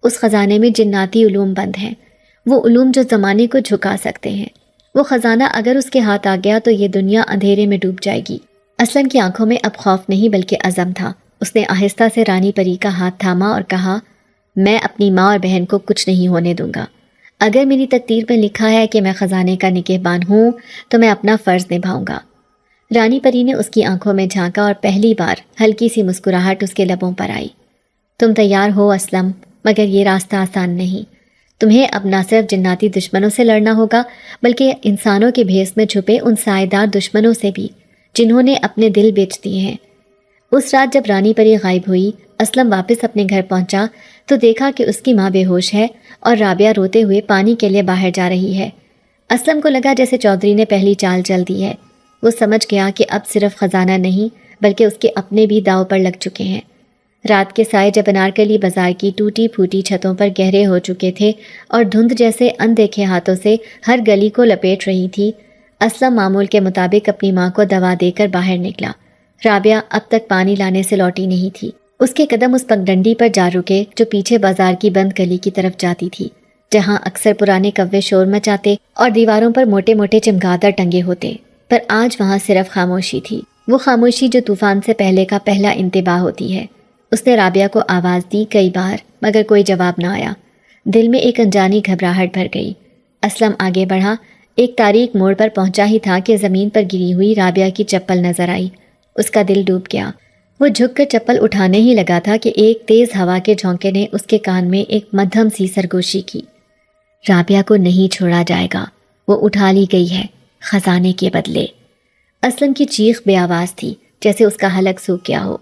اس خزانے میں جناتی علوم بند ہیں، وہ علوم جو زمانے کو جھکا سکتے ہیں۔ وہ خزانہ اگر اس کے ہاتھ آ گیا تو یہ دنیا اندھیرے میں ڈوب جائے گی۔ اسلم کی آنکھوں میں اب خوف نہیں بلکہ عزم تھا۔ اس نے آہستہ سے رانی پری کا ہاتھ تھاما اور کہا، میں اپنی ماں اور بہن کو کچھ نہیں ہونے دوں گا۔ اگر میری تقدیر میں لکھا ہے کہ میں خزانے کا نگہبان ہوں تو میں اپنا فرض نبھاؤں گا۔ رانی پری نے اس کی آنکھوں میں جھانکا اور پہلی بار ہلکی سی مسکراہٹ اس کے لبوں پر آئی۔ تم تیار ہو اسلم، مگر یہ راستہ آسان نہیں۔ تمہیں اب نہ صرف جناتی دشمنوں سے لڑنا ہوگا بلکہ انسانوں کے بھیس میں چھپے ان سائے دار دشمنوں سے بھی جنہوں نے اپنے دل بیچ دیے ہیں۔ اس رات جب رانی پری غائب ہوئی، اسلم واپس اپنے گھر پہنچا تو دیکھا کہ اس کی ماں بے ہوش ہے اور رابعہ روتے ہوئے پانی کے لیے باہر جا رہی ہے۔ اسلم کو لگا جیسے چودھری نے پہلی چال چل دی ہے۔ وہ سمجھ گیا کہ اب صرف خزانہ نہیں بلکہ اس کے اپنے بھی داؤ پر لگ چکے ہیں۔ رات کے سائے جب انارکلی بازار کی ٹوٹی پھوٹی چھتوں پر گہرے ہو چکے تھے اور دھند جیسے اندیکھے ہاتھوں سے ہر گلی کو لپیٹ رہی تھی، اسلم معمول کے مطابق اپنی ماں کو دوا دے کر باہر نکلا۔ رابعہ اب تک پانی لانے سے لوٹی نہیں تھی۔ اس کے قدم اس پگڈنڈی پر جا رکے جو پیچھے بازار کی بند گلی کی طرف جاتی تھی، جہاں اکثر پرانے کوے شور مچاتے اور دیواروں پر موٹے موٹے چمگادڑ ٹنگے ہوتے، پر آج وہاں صرف خاموشی تھی، وہ خاموشی جو طوفان سے پہلے کا پہلا انتباہ ہوتی ہے۔ اس نے رابعہ کو آواز دی کئی بار، مگر کوئی جواب نہ آیا۔ دل میں ایک انجانی گھبراہٹ بھر گئی۔ اسلم آگے بڑھا، ایک تاریک موڑ پر پہنچا ہی تھا کہ زمین پر گری ہوئی رابعہ کی چپل نظر آئی۔ اس کا دل ڈوب گیا۔ وہ جھک کر چپل اٹھانے ہی لگا تھا کہ ایک تیز ہوا کے جھونکے نے اس کے کان میں ایک مدھم سی سرگوشی کی۔ رابعہ کو نہیں چھوڑا جائے گا، وہ اٹھا لی گئی ہے، خزانے کے بدلے۔ اسلم کی چیخ بے آواز تھی، جیسے اس کا حلق سوکھ گیا ہو۔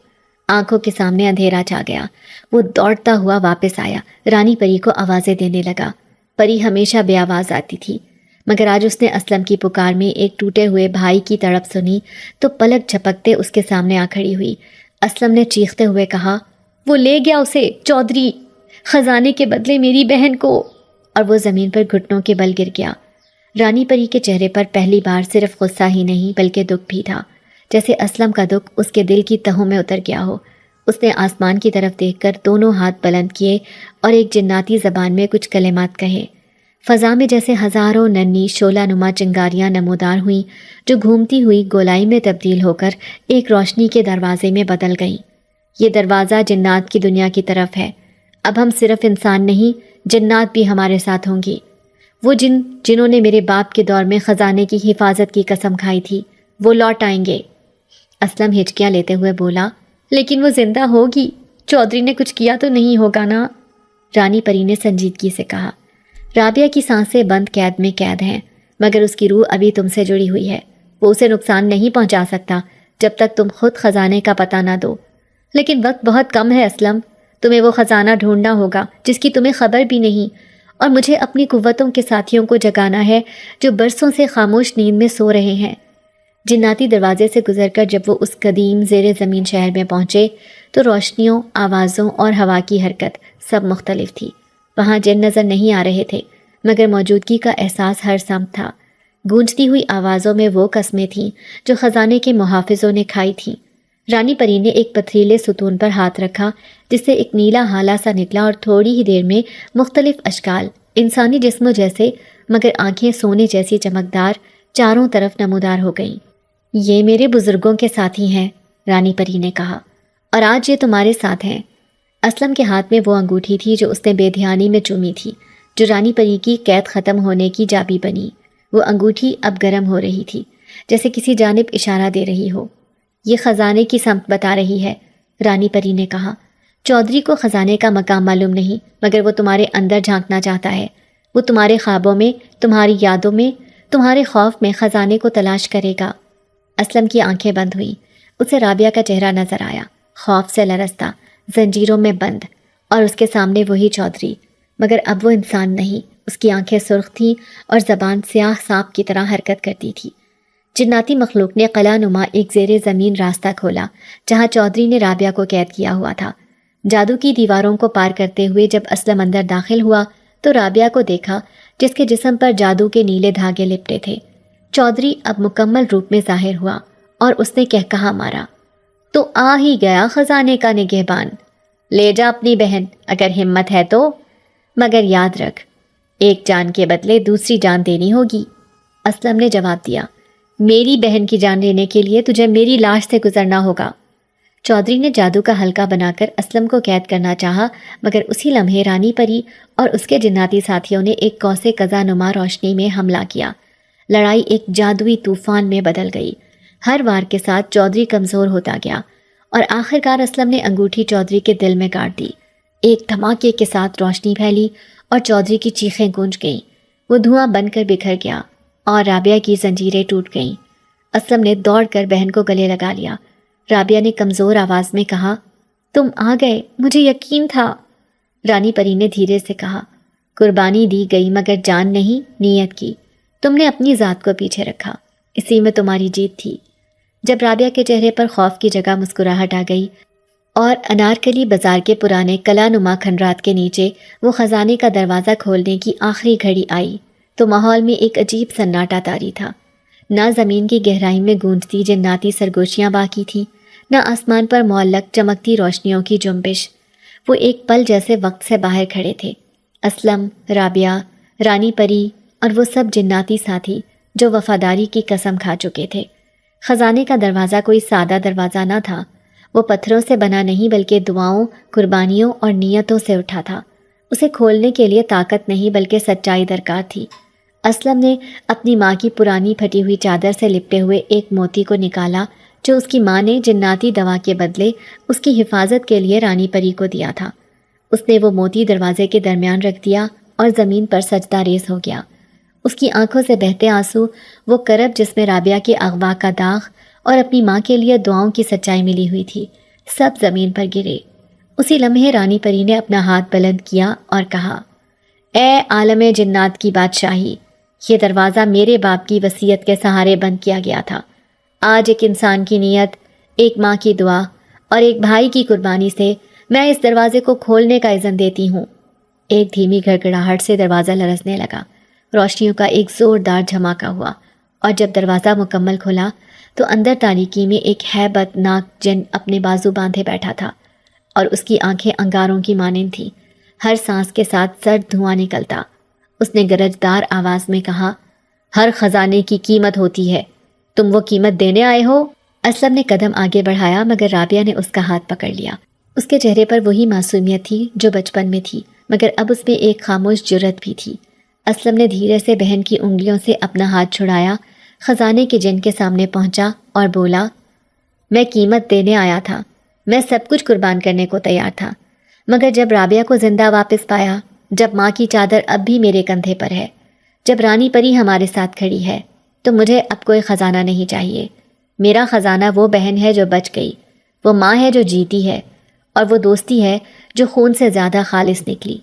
آنکھوں کے سامنے اندھیرا چھا گیا۔ وہ دوڑتا ہوا واپس آیا، رانی پری کو آوازیں دینے لگا۔ پری ہمیشہ بے آواز آتی تھی، مگر آج اس نے اسلم کی پکار میں ایک ٹوٹے ہوئے بھائی کی تڑپ سنی تو پلک جھپکتے اس کے سامنے آ کھڑی ہوئی۔ اسلم نے چیختے ہوئے کہا، وہ لے گیا اسے چودھری، خزانے کے بدلے میری بہن کو، اور وہ زمین پر گھٹنوں کے بل گر گیا۔ رانی پری کے چہرے پر پہلی بار صرف غصہ ہی نہیں بلکہ دکھ بھی تھا، جیسے اسلم کا دکھ اس کے دل کی تہوں میں اتر گیا ہو۔ اس نے آسمان کی طرف دیکھ کر دونوں ہاتھ بلند کیے اور ایک جناتی زبان میں کچھ کلمات کہے۔ فضا میں جیسے ہزاروں ننھی شعلہ نما چنگاریاں نمودار ہوئیں جو گھومتی ہوئی گولائی میں تبدیل ہو کر ایک روشنی کے دروازے میں بدل گئیں۔ یہ دروازہ جنات کی دنیا کی طرف ہے۔ اب ہم صرف انسان نہیں، جنات بھی ہمارے ساتھ ہوں گی۔ وہ جنہوں نے میرے باپ کے دور میں خزانے کی حفاظت کی قسم کھائی تھی، وہ لوٹ آئیں گے۔ اسلم ہچکیاں لیتے ہوئے بولا، لیکن وہ زندہ ہوگی، چودھری نے کچھ کیا تو نہیں ہوگا نا؟ رانی پری نے سنجیدگی سے کہا، رابعہ کی سانسیں بند قید میں قید ہیں، مگر اس کی روح ابھی تم سے جڑی ہوئی ہے۔ وہ اسے نقصان نہیں پہنچا سکتا جب تک تم خود خزانے کا پتہ نہ دو۔ لیکن وقت بہت کم ہے اسلم، تمہیں وہ خزانہ ڈھونڈنا ہوگا جس کی تمہیں خبر بھی نہیں، اور مجھے اپنی قوتوں کے ساتھیوں کو جگانا ہے جو برسوں سے خاموش نیند میں سو رہے ہیں۔ جناتی دروازے سے گزر کر جب وہ اس قدیم زیر زمین شہر میں پہنچے تو روشنیوں، آوازوں اور ہوا کی حرکت سب مختلف تھی۔ وہاں جن نظر نہیں آ رہے تھے، مگر موجودگی کا احساس ہر سمت تھا۔ گونجتی ہوئی آوازوں میں وہ قسمیں تھیں جو خزانے کے محافظوں نے کھائی تھیں۔ رانی پری نے ایک پتھریلے ستون پر ہاتھ رکھا جس سے ایک نیلا ہالہ سا نکلا اور تھوڑی ہی دیر میں مختلف اشکال، انسانی جسموں جیسے مگر آنکھیں سونے جیسی چمکدار، چاروں طرف نمودار ہو گئیں۔ یہ میرے بزرگوں کے ساتھی ہیں، رانی پری نے کہا، اور آج یہ تمہارے ساتھ ہیں۔ اسلم کے ہاتھ میں وہ انگوٹھی تھی جو اس نے بے دھیانی میں چومی تھی، جو رانی پری کی قید ختم ہونے کی چابی بنی۔ وہ انگوٹھی اب گرم ہو رہی تھی، جیسے کسی جانب اشارہ دے رہی ہو۔ یہ خزانے کی سمت بتا رہی ہے، رانی پری نے کہا۔ چودھری کو خزانے کا مقام معلوم نہیں، مگر وہ تمہارے اندر جھانکنا چاہتا ہے۔ وہ تمہارے خوابوں میں، تمہاری یادوں میں، تمہارے خوف میں خزانے کو تلاش کرے گا۔ اسلم کی آنکھیں بند ہوئیں۔ اسے رابعہ کا چہرہ نظر آیا، خوف سے لرزتا، زنجیروں میں بند، اور اس کے سامنے وہی چودھری، مگر اب وہ انسان نہیں۔ اس کی آنکھیں سرخ تھیں اور زبان سیاہ سانپ کی طرح حرکت کرتی تھی۔ جناتی مخلوق نے قلعہ نما ایک زیر زمین راستہ کھولا جہاں چودھری نے رابعہ کو قید کیا ہوا تھا۔ جادو کی دیواروں کو پار کرتے ہوئے جب اسلم اندر داخل ہوا تو رابعہ کو دیکھا، جس کے جسم پر جادو کے نیلے دھاگے لپٹے تھے۔ چودھری اب مکمل روپ میں ظاہر ہوا اور اس نے کہا مارا، تو آ ہی گیا خزانے کا نگہبان، لے جا اپنی بہن اگر ہمت ہے تو، مگر یاد رکھ ایک جان کے بدلے دوسری جان دینی ہوگی۔ اسلم نے جواب دیا، میری بہن کی جان لینے کے لیے تجھے میری لاش سے گزرنا ہوگا۔ چودھری نے جادو کا حلقہ بنا کر اسلم کو قید کرنا چاہا، مگر اسی لمحے رانی پری اور اس کے جناتی ساتھیوں نے ایک قوس قزح نما روشنی میں حملہ کیا۔ لڑائی ایک جادوئی طوفان میں بدل گئی۔ ہر وار کے ساتھ چودھری کمزور ہوتا گیا اور آخرکار اسلم نے انگوٹھی چودھری کے دل میں گاڑ دی۔ ایک دھماکے کے ساتھ روشنی پھیلی اور چودھری کی چیخیں گونج گئیں۔ وہ دھواں بن کر بکھر گیا اور رابعہ کی زنجیریں ٹوٹ گئیں۔ اسلم نے دوڑ کر بہن کو گلے لگا لیا۔ رابعہ نے کمزور آواز میں کہا، تم آ گئے، مجھے یقین تھا۔ رانی پری نے دھیرے سے کہا، قربانی دی گئی مگر جان نہیں، نیت کی۔ تم نے اپنی ذات کو پیچھے رکھا، اسی میں تمہاری جیت تھی۔ جب رابعہ کے چہرے پر خوف کی جگہ مسکراہٹ آ گئی اور انارکلی بازار کے پرانے قلعہ نما کھنڈرات کے نیچے وہ خزانے کا دروازہ کھولنے کی آخری گھڑی آئی تو ماحول میں ایک عجیب سناٹا طاری تھا۔ نہ زمین کی گہرائی میں گونجتی جناتی سرگوشیاں باقی تھیں، نہ آسمان پر معلق چمکتی روشنیوں کی جنبش۔ وہ ایک پل جیسے وقت سے باہر کھڑے تھے، اسلم، رابعہ، رانی پری اور وہ سب جناتی ساتھی جو وفاداری کی قسم کھا چکے تھے۔ خزانے کا دروازہ کوئی سادہ دروازہ نہ تھا، وہ پتھروں سے بنا نہیں بلکہ دعاؤں، قربانیوں اور نیتوں سے اٹھا تھا۔ اسے کھولنے کے لیے طاقت نہیں بلکہ سچائی درکار تھی۔ اسلم نے اپنی ماں کی پرانی پھٹی ہوئی چادر سے لپٹے ہوئے ایک موتی کو نکالا جو اس کی ماں نے جناتی دوا کے بدلے اس کی حفاظت کے لیے رانی پری کو دیا تھا۔ اس نے وہ موتی دروازے کے درمیان رکھ دیا اور زمین پر سجدہ ریز ہو گیا۔ اس کی آنکھوں سے بہتے آنسو، وہ کرب جس میں رابعہ کے اغوا کا داغ اور اپنی ماں کے لیے دعاؤں کی سچائی ملی ہوئی تھی، سب زمین پر گرے۔ اسی لمحے رانی پری نے اپنا ہاتھ بلند کیا اور کہا، اے عالم جنات کی بادشاہی، یہ دروازہ میرے باپ کی وصیت کے سہارے بند کیا گیا تھا۔ آج ایک انسان کی نیت، ایک ماں کی دعا اور ایک بھائی کی قربانی سے میں اس دروازے کو کھولنے کا اذن دیتی ہوں۔ ایک دھیمی گھڑگھڑاہٹ سے دروازہ لرزنے لگا، روشنیوں کا ایک زوردار جھماکہ ہوا، اور جب دروازہ مکمل کھلا تو اندر تاریکی میں ایک ہیبت ناک جن اپنے بازو باندھے بیٹھا تھا، اور اس کی آنکھیں انگاروں کی مانند تھیں۔ ہر سانس کے ساتھ سرد دھواں نکلتا۔ اس نے گرجدار آواز میں کہا، ہر خزانے کی قیمت ہوتی ہے، تم وہ قیمت دینے آئے ہو؟ اسلم نے قدم آگے بڑھایا مگر رابعہ نے اس کا ہاتھ پکڑ لیا۔ اس کے چہرے پر وہی معصومیت تھی جو بچپن میں تھی، مگر اب اس میں ایک خاموش جرت بھی تھی۔ اسلم نے دھیرے سے بہن کی انگلیوں سے اپنا ہاتھ چھڑایا، خزانے کے جن کے سامنے پہنچا اور بولا، میں قیمت دینے آیا تھا، میں سب کچھ قربان کرنے کو تیار تھا، مگر جب رابعہ کو زندہ واپس پایا، جب ماں کی چادر اب بھی میرے کندھے پر ہے، جب رانی پری ہمارے ساتھ کھڑی ہے، تو مجھے اب کوئی خزانہ نہیں چاہیے۔ میرا خزانہ وہ بہن ہے جو بچ گئی، وہ ماں ہے جو جیتی ہے، اور وہ دوستی ہے جو خون سے زیادہ خالص نکلی۔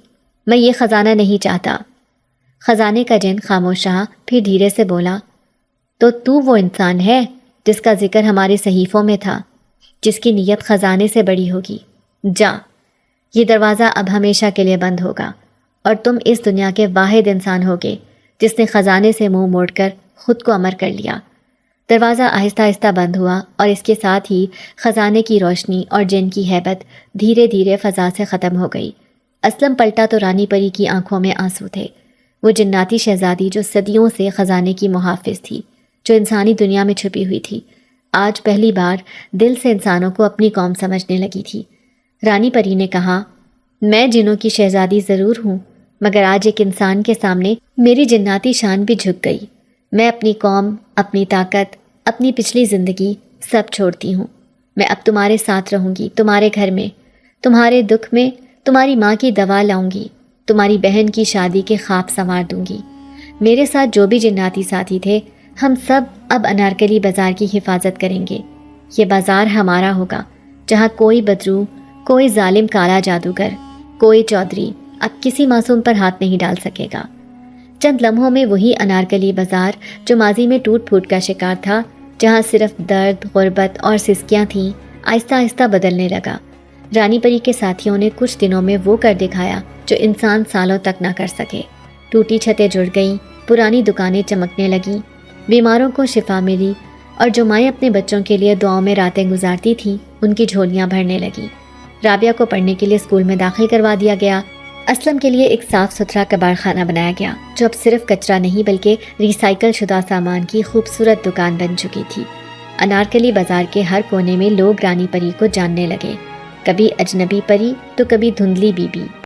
میں یہ خزانہ نہیں چاہتا۔ خزانے کا جن خاموش رہا، پھر دھیرے سے بولا، تو وہ انسان ہے جس کا ذکر ہمارے صحیفوں میں تھا، جس کی نیت خزانے سے بڑی ہوگی۔ جا، یہ دروازہ اب ہمیشہ کے لیے بند ہوگا، اور تم اس دنیا کے واحد انسان ہوگے جس نے خزانے سے منہ موڑ کر خود کو امر کر لیا۔ دروازہ آہستہ آہستہ بند ہوا اور اس کے ساتھ ہی خزانے کی روشنی اور جن کی ہیبت دھیرے دھیرے فضا سے ختم ہو گئی۔ اسلم پلٹا تو رانی پری کی آنکھوں میں آنسو تھے۔ وہ جناتی شہزادی جو صدیوں سے خزانے کی محافظ تھی، جو انسانی دنیا میں چھپی ہوئی تھی، آج پہلی بار دل سے انسانوں کو اپنی قوم سمجھنے لگی تھی۔ رانی پری نے کہا، میں جنوں کی شہزادی ضرور ہوں، مگر آج ایک انسان کے سامنے میری جناتی شان بھی جھک گئی۔ میں اپنی قوم، اپنی طاقت، اپنی پچھلی زندگی سب چھوڑتی ہوں۔ میں اب تمہارے ساتھ رہوں گی، تمہارے گھر میں، تمہارے دکھ میں تمہاری ماں کی دوا لاؤں گی، تمہاری بہن کی شادی کے خواب سنوار دوں گی۔ میرے ساتھ جو بھی جناتی ساتھی تھے، ہم سب اب انارکلی بازار کی حفاظت کریں گے۔ یہ بازار ہمارا ہوگا، جہاں کوئی بدرو، کوئی ظالم کالا جادوگر، کوئی چودھری اب کسی معصوم پر ہاتھ نہیں ڈال سکے گا۔ چند لمحوں میں وہی انارکلی بازار جو ماضی میں ٹوٹ پھوٹ کا شکار تھا، جہاں صرف درد، غربت اور سسکیاں تھیں، آہستہ آہستہ بدلنے لگا۔ رانی پری کے ساتھیوں نے کچھ دنوں میں وہ کر دکھایا جو انسان سالوں تک نہ کر سکے۔ ٹوٹی چھتیں جڑ گئیں، پرانی دکانیں چمکنے لگیں، بیماروں کو شفا ملی، اور جو مائیں اپنے بچوں کے لیے دعاؤں میں راتیں گزارتی تھیں، ان کی جھولیاں بھرنے لگیں۔ رابعہ کو پڑھنے کے لیے اسکول میں داخل کروا دیا گیا۔ اسلم کے لیے ایک صاف ستھرا کباڑ خانہ بنایا گیا، جو اب صرف کچرا نہیں بلکہ ریسائیکل شدہ سامان کی خوبصورت دکان بن چکی تھی۔ انارکلی بازار کے ہر کونے میں لوگ رانی پری کو جاننے لگے، کبھی اجنبی پری تو کبھی دھندلی بی بی۔